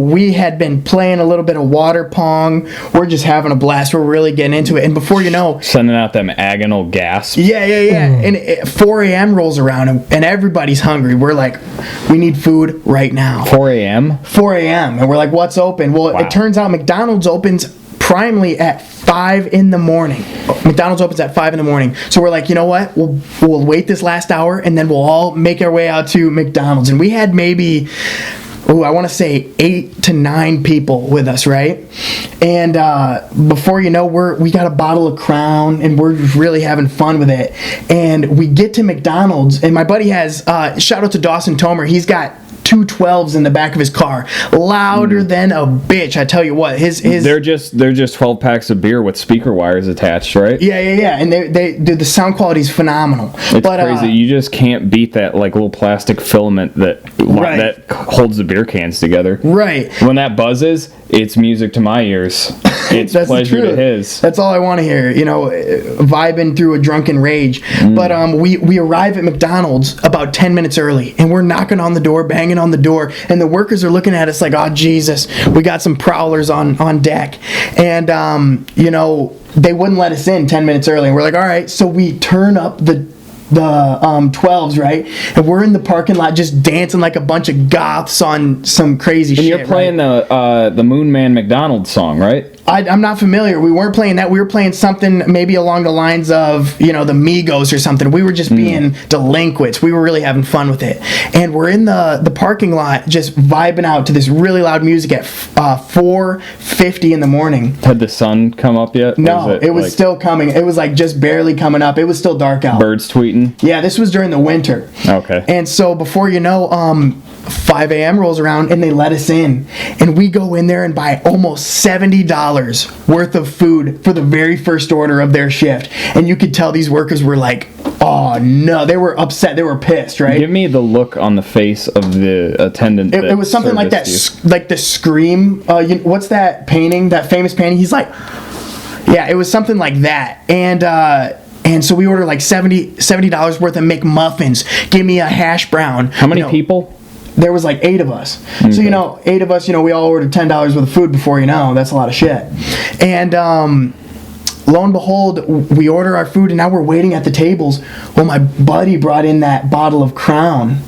we had been playing a little bit of water pong. We're just having a blast. We're really getting into it. And before you know... Sending out them agonal gasps. Yeah. And 4 a.m. rolls around, and everybody's hungry. We're like, we need food right now. 4 a.m.? 4 a.m. And we're like, what's open? Well, It turns out McDonald's opens primely at 5 in the morning. McDonald's opens at 5 in the morning. So we're like, you know what? We'll wait this last hour, and then we'll all make our way out to McDonald's. And we had maybe... I want to say 8 to 9 people with us, right? And before you know, we got a bottle of Crown, and we're really having fun with it. And we get to McDonald's, and my buddy has, shout out to Dawson Tomer, he's got 2 12s in the back of his car, louder than a bitch. I tell you what, his they're just 12 packs of beer with speaker wires attached, right? Yeah, and they the sound quality is phenomenal. It's crazy. You just can't beat that like little plastic filament that holds the beer cans together. Right. When that buzzes, it's music to my ears. It's pleasure to his. That's all I want to hear. Vibing through a drunken rage. But we arrive at McDonald's about 10 minutes early, and we're knocking on the door, banging on the door, and the workers are looking at us like, oh Jesus, we got some prowlers on deck. And they wouldn't let us in 10 minutes early, and we're like, all right. So we turn up the 12s, right? And we're in the parking lot just dancing like a bunch of goths on some crazy shit. And you're playing the Moon Man McDonald song, right? I'm not familiar. We weren't playing that. We were playing something maybe along the lines of, the Migos or something. We were just being delinquents. We were really having fun with it. And we're in the parking lot just vibing out to this really loud music at 4:50 in the morning. Had the sun come up yet? No, it was still coming. It was like just barely coming up. It was still dark out. Birds tweeting? Yeah, this was during the winter. Okay. And so before you know, 5 a.m. rolls around and they let us in, and we go in there and buy almost $70 worth of food for the very first order of their shift. And you could tell these workers were like, oh no, they were upset, they were pissed, right? Give me the look on the face of the attendant. It was something like that, like the Scream. What's that painting? That famous painting? He's like, yeah, it was something like that. And so we ordered like $70 worth of McMuffins. Give me a hash brown. How many people? There was like 8 of us. Okay. So, 8 of us, we all ordered $10 worth of food before that's a lot of shit. And lo and behold, we order our food, and now we're waiting at the tables. Well, my buddy brought in that bottle of Crown.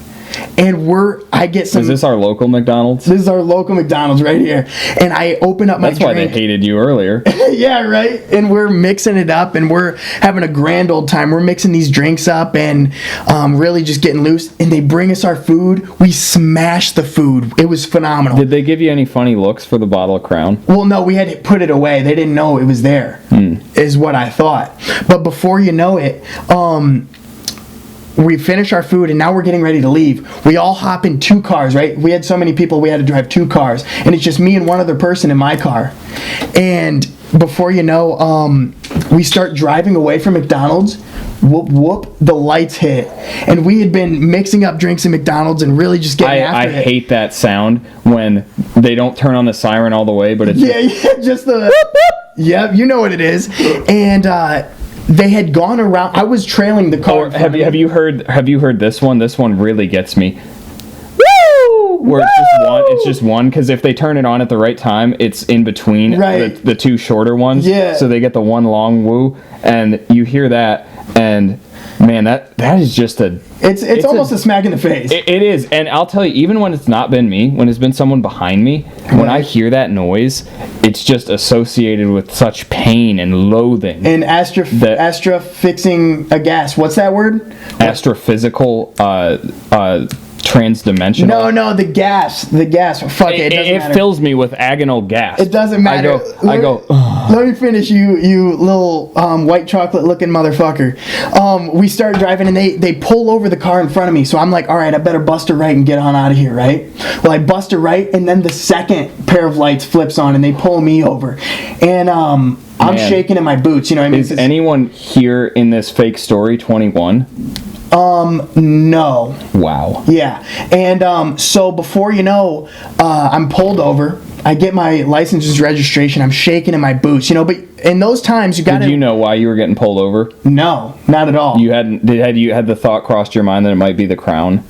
And I get some... Is this our local McDonald's? This is our local McDonald's right here. And I open up my drink. That's why they hated you earlier. Yeah, right? And we're mixing it up, and we're having a grand old time. We're mixing these drinks up and really just getting loose. And they bring us our food. We smashed the food. It was phenomenal. Did they give you any funny looks for the bottle of Crown? Well, no, we had to put it away. They didn't know it was there, is what I thought. But before you know it... we finish our food, and now we're getting ready to leave. We all hop in 2 cars, right? We had so many people, we had to drive 2 cars. And it's just me and one other person in my car. And before you know, we start driving away from McDonald's. Whoop whoop, the lights hit, and we had been mixing up drinks at McDonald's and really just getting I after it. hate that sound when they don't turn on the siren all the way, but it's Yeah, just the. Yep, you know what it is, and they had gone around. I was trailing the car. Or have you heard this one? This one really gets me. Woo! Where it's just one because if they turn it on at the right time, it's in between Right. the two shorter ones. Yeah. So they get the one long woo, and you hear that, and man, that is just a. It's almost a smack in the face. It is, and I'll tell you, even when it's not been me, when it's been someone behind me, when I hear that noise, it's just associated with such pain and loathing. And Astra fixing a gas. What's that word? Astrophysical, transdimensional. No, the gas. Fuck it. It doesn't matter. fills me with agonal gas. It doesn't matter. I go. Let me finish, you little white chocolate looking motherfucker. We start driving and they pull over the car in front of me. So I'm like, all right, I better bust a right and get on out of here, right? Well, I bust a right and then the second pair of lights flips on and they pull me over. And I'm shaking in my boots, you know what I mean? Is anyone here in this fake story 21? No. Wow. Yeah. And so before you know, I'm pulled over. I get my license and registration. I'm shaking in my boots, you know. But in those times, you got to. Did you know why you were getting pulled over? No, not at all. You hadn't. You had the thought crossed your mind that it might be the Crown?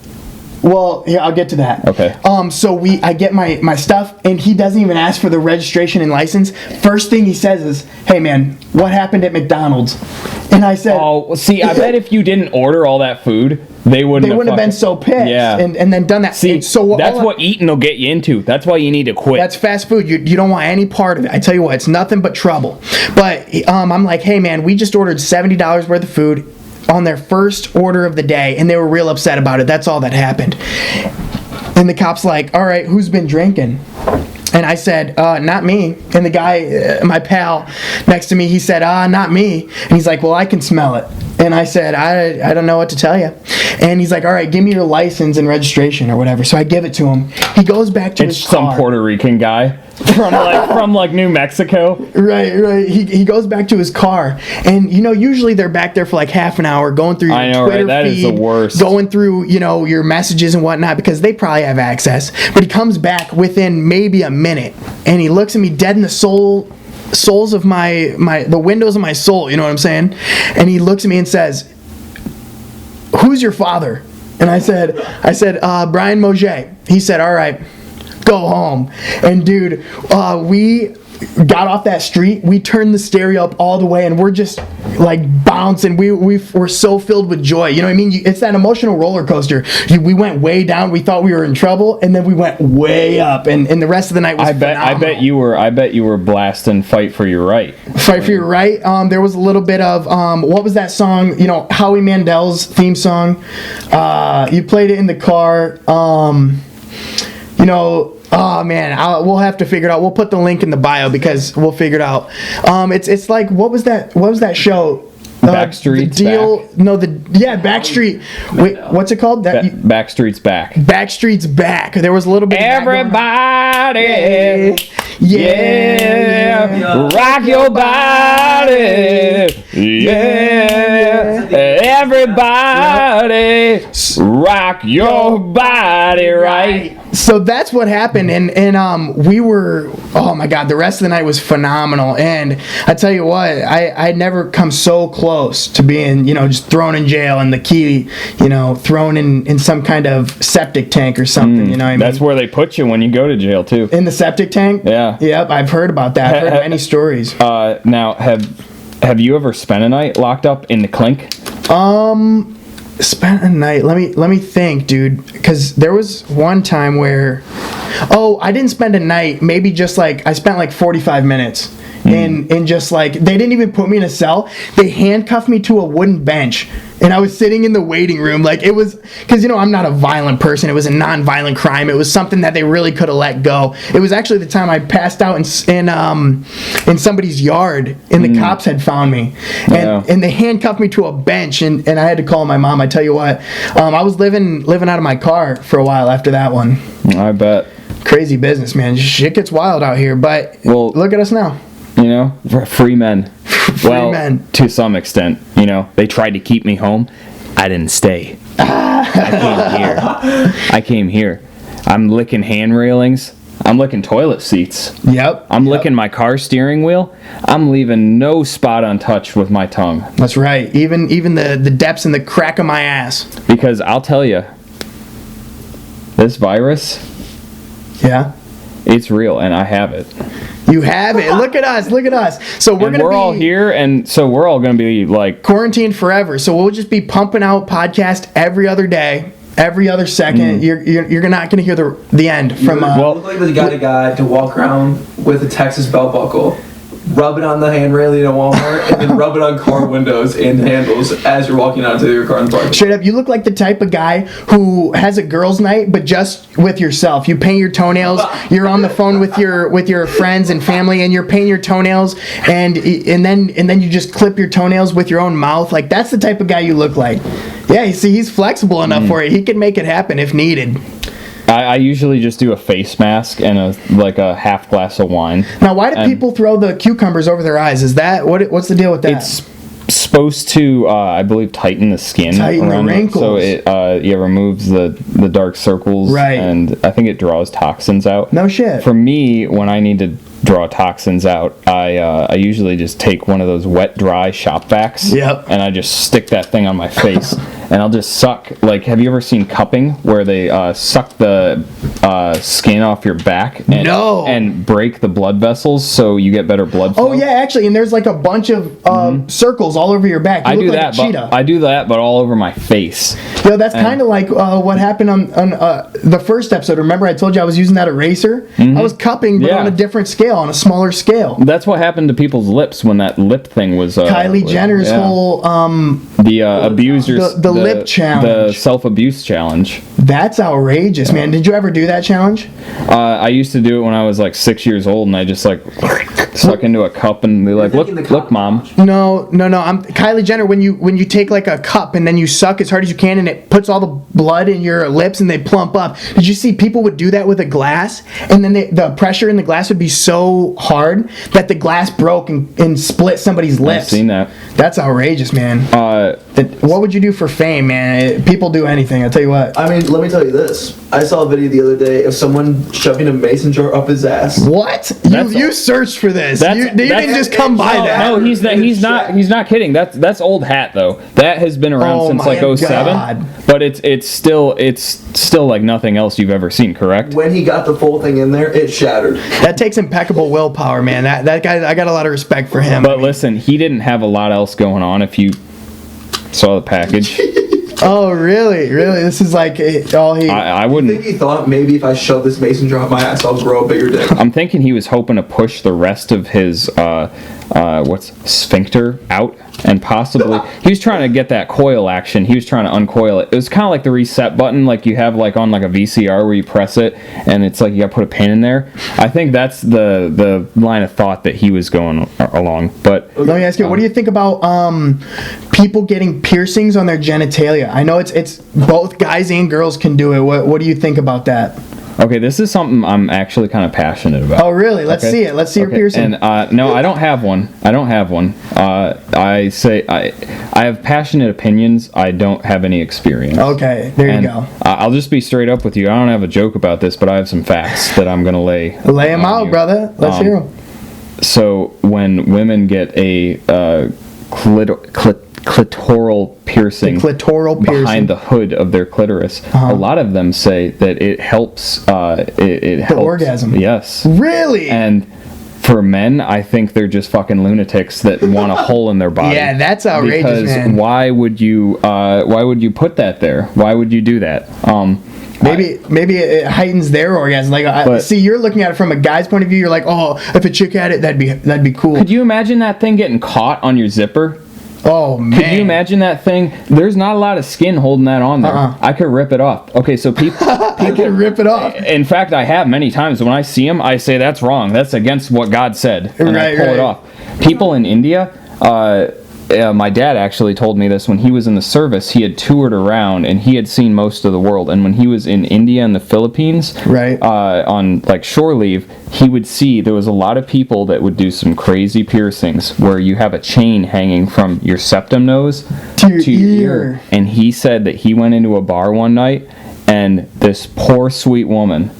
Well, yeah, I'll get to that. Okay. So I get my stuff, and he doesn't even ask for the registration and license. First thing he says is, "Hey, man, what happened at McDonald's?" And I said, Oh, see, I bet if you didn't order all that food, they wouldn't. have been so pissed. Yeah. And then done that. See, And so that's what eating will get you into. That's why you need to quit. That's fast food. You don't want any part of it. I tell you what, it's nothing but trouble. But I'm like, hey man, we just ordered $70 worth of food on their first order of the day, and they were real upset about it. That's all that happened. And the cop's like, all right, who's been drinking? And I said, not me. And the guy, my pal next to me, he said, not me. And he's like, well, I can smell it. And I said, I don't know what to tell you. And he's like, all right, give me your license and registration or whatever. So I give it to him. He goes back to it's his car. some Puerto Rican guy from New Mexico. Right. He goes back to his car, and usually they're back there for like half an hour, going through your Twitter That feed, is the worst. going through your messages and whatnot because they probably have access. But he comes back within maybe a minute, and he looks at me dead in the soles of the windows of my soul. You know what I'm saying? And he looks at me and says, "Who's your father?" And I said, Brian Moget. He said, "All right, go home." And dude, we got off that street, we turned the stereo up all the way, and we're just like bouncing. We're so filled with joy. You know what I mean? It's that emotional roller coaster. We went way down. We thought we were in trouble, and then we went way up. And the rest of the night was I bet you were blasting "Fight for Your Right." Fight for Your Right. There was a little bit of what was that song? Howie Mandel's theme song. You played it in the car. Oh man, we'll have to figure it out. We'll put the link in the bio because we'll figure it out. It's like what was that show? Backstreet's Back. No, Backstreet. Wait, what's it called? Backstreet's Back. Backstreet's Back. There was a little bit. Everybody, yeah, rock your body, yeah, everybody, rock your body right. So that's what happened, and we were, oh my god, the rest of the night was phenomenal. And I tell you what, I'd never come so close to being, just thrown in jail and the key, thrown in some kind of septic tank or something. You know what I mean? That's where they put you when you go to jail too. In the septic tank? Yeah. Yep, I've heard about that. I've heard many stories. Now, have you ever spent a night locked up in the clink? Spent a night. Let me think, dude. Because there was one time where, I didn't spend a night. Maybe just like I spent like 45 minutes. And just like they didn't even put me in a cell. They handcuffed me to a wooden bench, and I was sitting in the waiting room. Like it was because I'm not a violent person. It was a non-violent crime. It was something that they really could have let go. It was actually the time I passed out in somebody's yard, and the cops had found me, and they handcuffed me to a bench, and I had to call my mom. I tell you what, I was living out of my car for a while after that one. I bet. Crazy business, man. Shit gets wild out here, but look at us now. You know, free men. Well, men. to some extent, you know, they tried to keep me home. I didn't stay. I came here. I'm licking hand railings. I'm licking toilet seats. Yep. I'm licking my car steering wheel. I'm leaving no spot untouched with my tongue. That's right. Even the depths and the crack of my ass. Because I'll tell you, this virus, Yeah. it's real, and I have it. You have it. Look at us. Look at us. So we're And gonna we're be all here, and so we're all gonna be like, quarantined forever. So we'll just be pumping out podcast every other day, every other second. You're not gonna hear the end from. Well, look like the guy to walk around with a Texas belt buckle, rub it on the hand railing at Walmart, and then rub it on car windows and handles as you're walking out to your car in the parking lot. Straight up, you look like the type of guy who has a girls' night, but just with yourself. You paint your toenails. You're on the phone with your friends and family, and you're painting your toenails, and then you just clip your toenails with your own mouth. Like that's the type of guy you look like. Yeah, you see, he's flexible enough for it. He can make it happen if needed. I usually just do a face mask and a half glass of wine. Now, why do people throw the cucumbers over their eyes? Is that what's the deal with that? It's supposed to, I believe, tighten the skin, Tighten the around it, wrinkles. so it removes the dark circles, Right. And I think it draws toxins out. No shit. For me, when I need to draw toxins out, I usually just take one of those wet dry shop vacs. Yep. And I just stick that thing on my face, and I'll just suck. Like, have you ever seen cupping, where they suck the skin off your back? And, No. And break the blood vessels so you get better blood flow? Oh yeah, actually, and there's like a bunch of circles all over your back. You I look do like that, a cheetah. but I do that, but all over my face. Yo, that's kind of like what happened on the first episode. Remember, I told you I was using that eraser. I was cupping, but Yeah. on a different scale, on a smaller scale. That's what happened to people's lips when that lip thing was. Kylie Jenner's yeah. whole the abusers, the lip challenge. the self-abuse challenge. that's outrageous, man. Did you ever do that challenge? I used to do it when I was like 6 years old, and I just like suck into a cup and be like, thinking the look, mom. No. I'm Kylie Jenner. When you take like a cup and then you suck as hard as you can, and it puts all the blood in your lips and they plump up. Did you see people would do that with a glass, and then the pressure in the glass would be so hard that the glass broke and split somebody's lips? I've seen that. That's outrageous, man. What would you do for fame, man? People do anything. I'll tell you what. I mean, let me tell you this. I saw a video the other day of someone shoving a mason jar up his ass. What? You searched for this. You didn't just come by that. No, he's not kidding. That's old hat though. That has been around Oh since my like 07. God. But it's still like nothing else you've ever seen, correct? When he got the full thing in there, it shattered. That takes impeccable willpower, man. That guy, I got a lot of respect for him. But listen, he didn't have a lot else going on if you saw the package. Oh, really? This is like all he. I I wouldn't. think he thought maybe if I shove this mason jar up my ass, I'll grow a bigger dick. I'm thinking he was hoping to push the rest of his sphincter out, and possibly he was trying to get that coil action. He was trying to uncoil it. It was kind of like the reset button, like you have like on like a VCR where you press it and it's like you got to put a pin in there. I think that's the line of thought that he was going along. But Let me ask you, what do you think about people getting piercings on their genitalia? I know it's both guys and girls can do it. What do you think about that? okay, this is something I'm actually kind of passionate about. Oh, really? Let's see it. Let's see your piercing. And no, I don't have one. I have passionate opinions. I don't have any experience. Okay, there And you go. I'll just be straight up with you. I don't have a joke about this, but I have some facts that I'm gonna lay. Lay them on out, you. brother. Let's hear them. So when women get a clitoral piercing, Clitoral piercing. behind the hood of their clitoris, a lot of them say that it helps. It helps orgasm. Yes. Really? And for men, I think they're just fucking lunatics that want a hole in their body. Yeah, that's outrageous, because man. why would you put that there? Why would you do that? Maybe it heightens their orgasm. Like, see, you're looking at it from a guy's point of view. You're like, oh, if a chick had it, that'd be cool. Could you imagine that thing getting caught on your zipper? Oh man. Could you imagine that thing? There's not a lot of skin holding that on there. I could rip it off. Okay, so people I can rip it off. In fact, I have many times. When I see them, I say that's wrong. That's against what God said, and I Right, pull right. it off. People in India, my dad actually told me this when he was in the service. He had toured around and he had seen most of the world. And when he was in India and the Philippines, Right. On like shore leave, he would see there was a lot of people that would do some crazy piercings where you have a chain hanging from your septum nose To your ear. And he said that he went into a bar one night and this poor sweet woman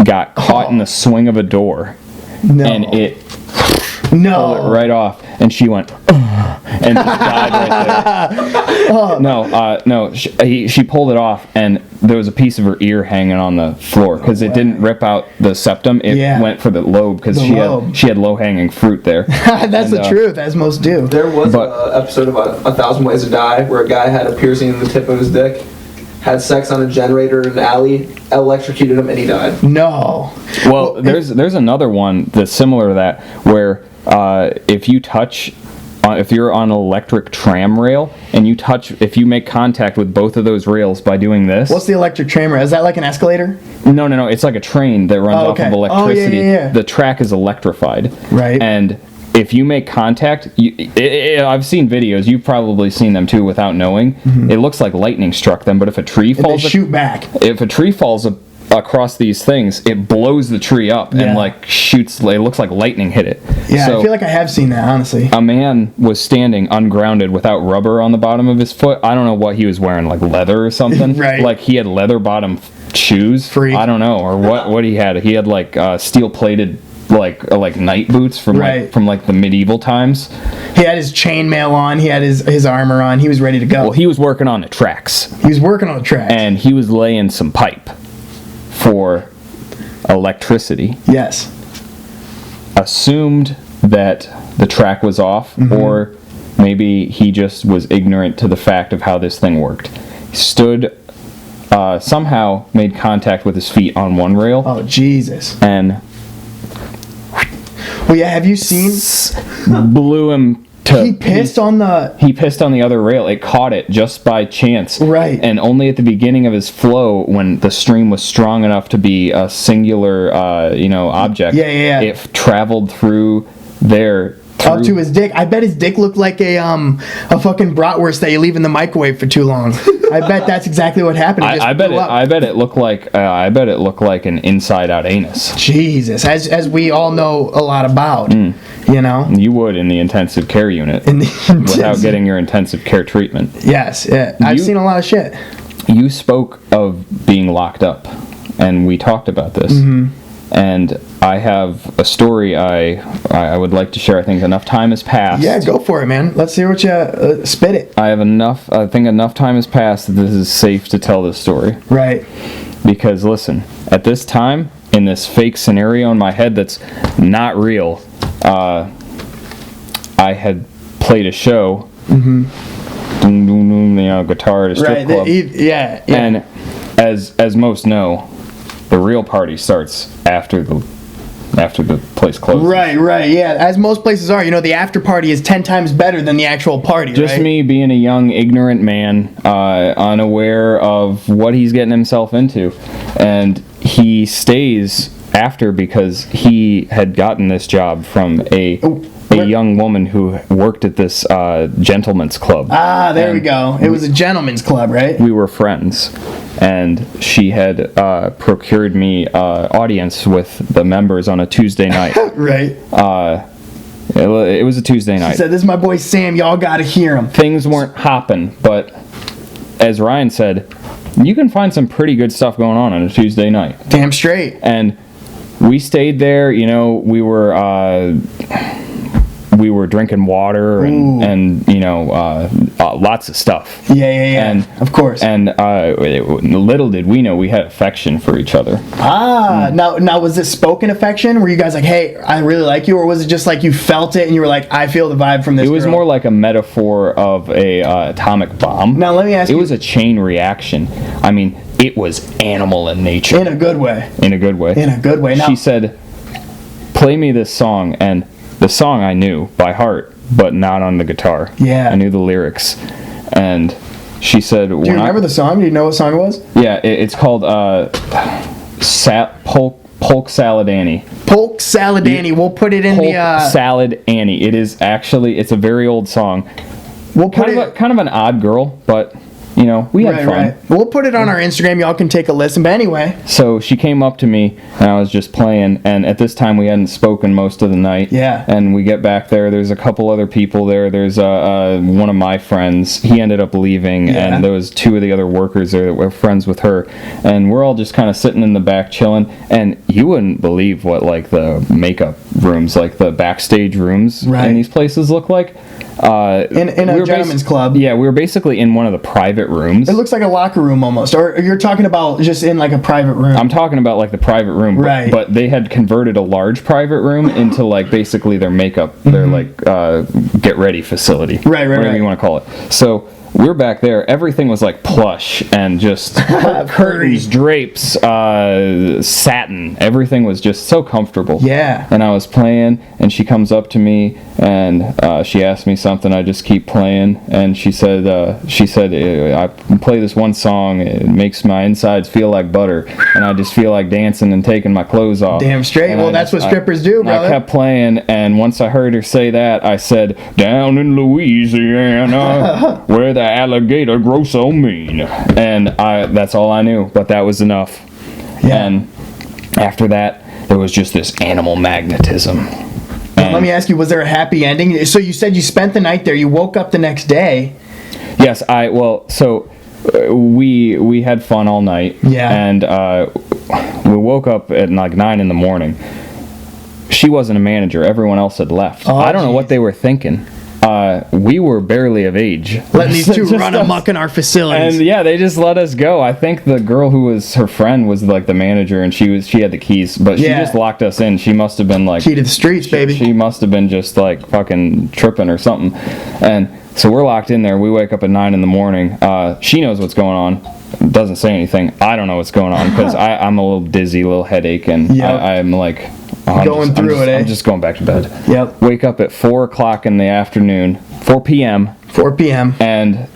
got caught in the swing of a door. No. And it no. pulled it right off, and she went, and just died right there. No, she pulled it off, and there was a piece of her ear hanging on the floor because it didn't rip out the septum. It went for the lobe because she had low hanging fruit there. That's the truth, as most do. There was an episode of a Thousand Ways to Die where a guy had a piercing in the tip of his dick, had sex on a generator in an alley, electrocuted him, and he died. No. Well, there's another one that's similar to that where if you're on an electric tram rail and if you make contact with both of those rails by doing this. What's the electric tram rail? Is that like an escalator? No. It's like a train that runs off of electricity. Yeah. The track is electrified. Right. And if you make contact, I've seen videos. You've probably seen them too without knowing. Mm-hmm. It looks like lightning struck them, but if a tree falls, they shoot back. If a tree falls across these things, it blows the tree up and like shoots. It looks like lightning hit it. Yeah, so, I feel like I have seen that, honestly. a man was standing ungrounded without rubber on the bottom of his foot. I don't know what he was wearing, like leather or something. Right. Like he had leather bottom shoes. Freak. I don't know, or what he had. He had like steel plated like night boots from like the medieval times. He had his chainmail on. He had his armor on. He was ready to go. Well, he was working on the tracks. He was working on the tracks. And he was laying some pipe for electricity. Yes. Assumed that the track was off, or maybe he just was ignorant to the fact of how this thing worked. He stood, somehow made contact with his feet on one rail. Oh, Jesus. And well, yeah, have you seen? Blew him to... He pissed on the... He pissed on the other rail. It caught it just by chance. Right. And only at the beginning of his flow, when the stream was strong enough to be a singular, object. Yeah. It traveled through there. Up to his dick. I bet his dick looked like a fucking bratwurst that you leave in the microwave for too long. I bet that's exactly what happened. I bet it looked like an inside out anus. Jesus, as we all know a lot about, you know. You would in the intensive care unit without getting your intensive care treatment. Yes, yeah. I've seen a lot of shit. You spoke of being locked up, and we talked about this. And I have a story I would like to share. I think enough time has passed. Yeah, go for it, man. Let's hear what you spit it. I think enough time has passed that this is safe to tell this story. Right. Because listen, at this time, in this fake scenario in my head that's not real, I had played a show. Guitar at a strip club. Yeah. And as most know, the real party starts after the place closes. Right, yeah. As most places are, the after party is 10 times better than the actual party, Just right? me being a young, ignorant man, unaware of what he's getting himself into. And he stays after because he had gotten this job from a young woman who worked at this gentleman's club. Ah, there we go. It was a gentleman's club, right? We were friends. And she had procured me audience with the members on a Tuesday night. Right. It was a Tuesday night. She said, "This is my boy Sam. Y'all gotta hear him." Things weren't hopping, but as Ryan said, you can find some pretty good stuff going on a Tuesday night. Damn straight. And we stayed there. We were drinking water and lots of stuff. Yeah. And of course. And little did we know we had affection for each other. Now was this spoken affection? Were you guys like, "Hey, I really like you," or was it just like you felt it and you were like, "I feel the vibe from this"? It was more like a metaphor of a atomic bomb. Now let me ask you. It was a chain reaction. I mean, it was animal in nature. In a good way. In a good way. Now, she said, "Play me this song," and the song I knew by heart, but not on the guitar. Yeah. I knew the lyrics. And she said... Do you remember the song? Do you know what song it was? Yeah, it's called Polk Salad Annie. Polk Salad Annie. We'll put it in Polk the. Salad Annie. It is actually, it's a very old song. We'll put it. Kind of an odd girl, but we had fun. We'll put it on our Instagram. Y'all can take a listen. But anyway. So she came up to me, and I was just playing, and at this time we hadn't spoken most of the night. Yeah. And we get back there. There's a couple other people there. There's one of my friends. He ended up leaving, Yeah. and there was two of the other workers there that were friends with her, and we're all just kind of sitting in the back chilling. And you wouldn't believe what like the makeup rooms, like the backstage rooms Right. in these places look like. In a gentleman's club. Yeah, we were basically in one of the private rooms. It looks like a locker room almost. Or you're talking about just in like a private room. I'm talking about like the private room, Right. But they had converted a large private room into like basically their makeup, their like get ready facility, Right, whatever right. you want to call it. So we're back there. Everything was like plush and just curtains, drapes, satin. Everything was just so comfortable. Yeah. And I was playing, and she comes up to me and she asked me something. I just keep playing, and she said, I play this one song. It makes my insides feel like butter, and I just feel like dancing and taking my clothes off. Damn straight. And Well, that's what strippers do, brother. I kept playing, and once I heard her say that, I said, "Down in Louisiana, where the alligator grows so mean," and that's all I knew. But that was enough. Yeah. And after that, there was just this animal magnetism. Let me ask you, was there a happy ending? So you said you spent the night there. You woke up the next day. Yes, we had fun all night. Yeah. And we woke up at like 9 in the morning. She wasn't a manager. Everyone else had left. Oh, I don't know geez. what they were thinking. We were barely of age. Letting these two Just run us. amok in our facilities. And yeah, they just let us go. I think the girl who was her friend was like the manager, and she had the keys, but she Yeah. just locked us in. She must have been like Key to the streets, baby. She must have been just like fucking tripping or something. And so we're locked in there. We wake up at 9 in the morning. She knows what's going on. Doesn't say anything. I don't know what's going on because I'm a little dizzy, a little headache, and Yep. I'm like Going through it, eh? I'm just going back to bed. Yep. Wake up at 4 o'clock in the afternoon, 4 p.m. 4 p.m. and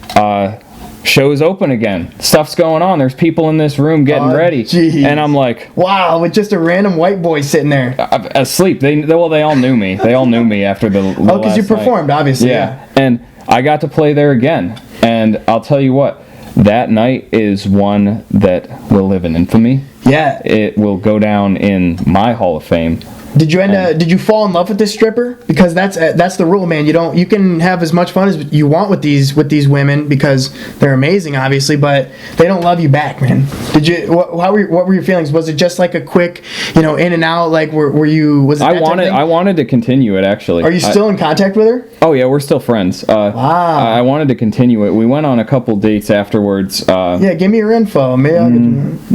show's open again. Stuff's going on. There's people in this room getting Oh, ready, jeez. and I'm like Wow, with just a random white boy sitting there. asleep. They all knew me. They all knew me after the Oh, because you last night. performed, obviously. Yeah, and I got to play there again. And I'll tell you what, that night is one that will live in infamy. Yeah. It will go down in my Hall of Fame. Did you fall in love with this stripper? Because that's the rule, man. You can have as much fun as you want with these women because they're amazing, obviously, but they don't love you back, man. Did you? What were your feelings? Was it just like a quick, in and out? Like were you? Was it? I that type of thing? wanted to continue it actually. Are you still in contact with her? Oh yeah, we're still friends. Wow. I wanted to continue it. We went on a couple dates afterwards. Yeah, give me your info. Maybe I'll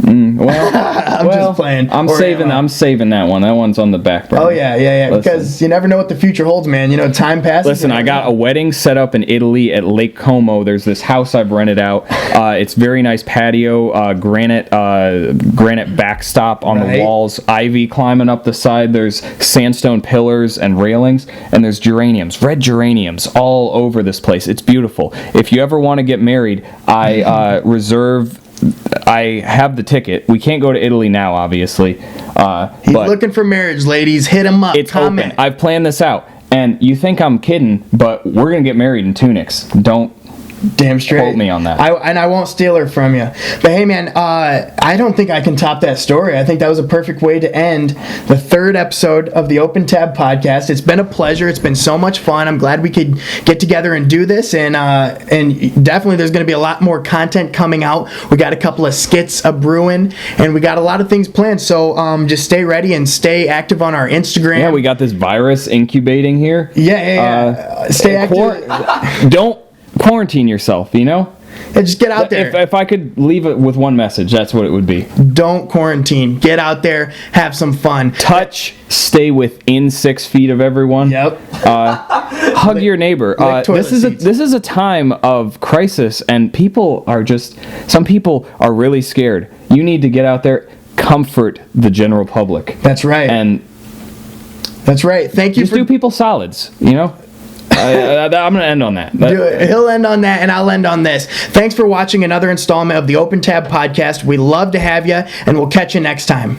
Well, I'm just playing. I'm Or saving. am I? I'm saving that one. That one's on the back burner. Oh yeah. Listen. Because you never know what the future holds, man. Time passes. Listen, I got a wedding set up in Italy at Lake Como. There's this house I've rented out. It's very nice patio, granite backstop on Right. the walls, ivy climbing up the side. There's sandstone pillars and railings, and there's geraniums, red geraniums all over this place. It's beautiful. If you ever want to get married, I I have the ticket. We can't go to Italy now, obviously. He's but looking for marriage, ladies. Hit him up. it's Comment. open. I've planned this out. And you think I'm kidding, but we're going to get married in tunics. Don't Damn straight. quote me on that. I won't steal her from you. But hey, man, I don't think I can top that story. I think that was a perfect way to end the third episode of the Open Tab podcast. It's been a pleasure. It's been so much fun. I'm glad we could get together and do this. And definitely there's going to be a lot more content coming out. We got a couple of skits a brewing, and we got a lot of things planned. So just stay ready and stay active on our Instagram. Yeah, we got this virus incubating here. Yeah. Stay active. Don't quarantine yourself, Yeah, just get out there. If I could leave it with one message, that's what it would be. Don't quarantine. Get out there. Have some fun. Touch, stay within 6 feet of everyone. Yep. Hug your neighbor. Lick toilet seats. This is a time of crisis, and some people are really scared. You need to get out there, comfort the general public. That's right. And That's right. Thank you just for do people solids, I'm going to end on that. He'll end on that, and I'll end on this. Thanks for watching another installment of the Open Tab podcast. We love to have you, and we'll catch you next time.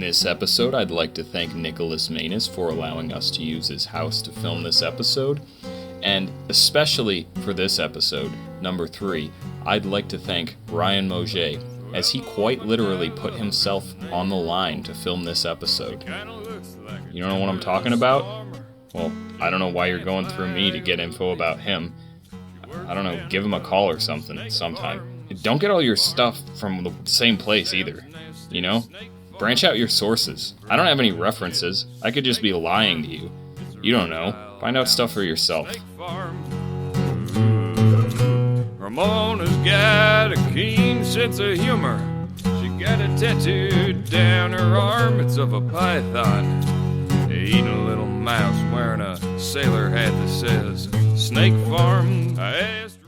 this episode, I'd like to thank Nicholas Manus for allowing us to use his house to film this episode. And especially for this episode, number 3, I'd like to thank Ryan Mauger, as he quite literally put himself on the line to film this episode. You don't know what I'm talking about? Well, I don't know why you're going through me to get info about him. I don't know, give him a call or something sometime. Don't get all your stuff from the same place either, you know? Branch out your sources. I don't have any references. I could just be lying to you. You don't know. Find out stuff for yourself. Ramona's got a keen sense of humor. She got a tattoo down her arm. It's of a python eating a little mouse wearing a sailor hat that says Snake Farm. I asked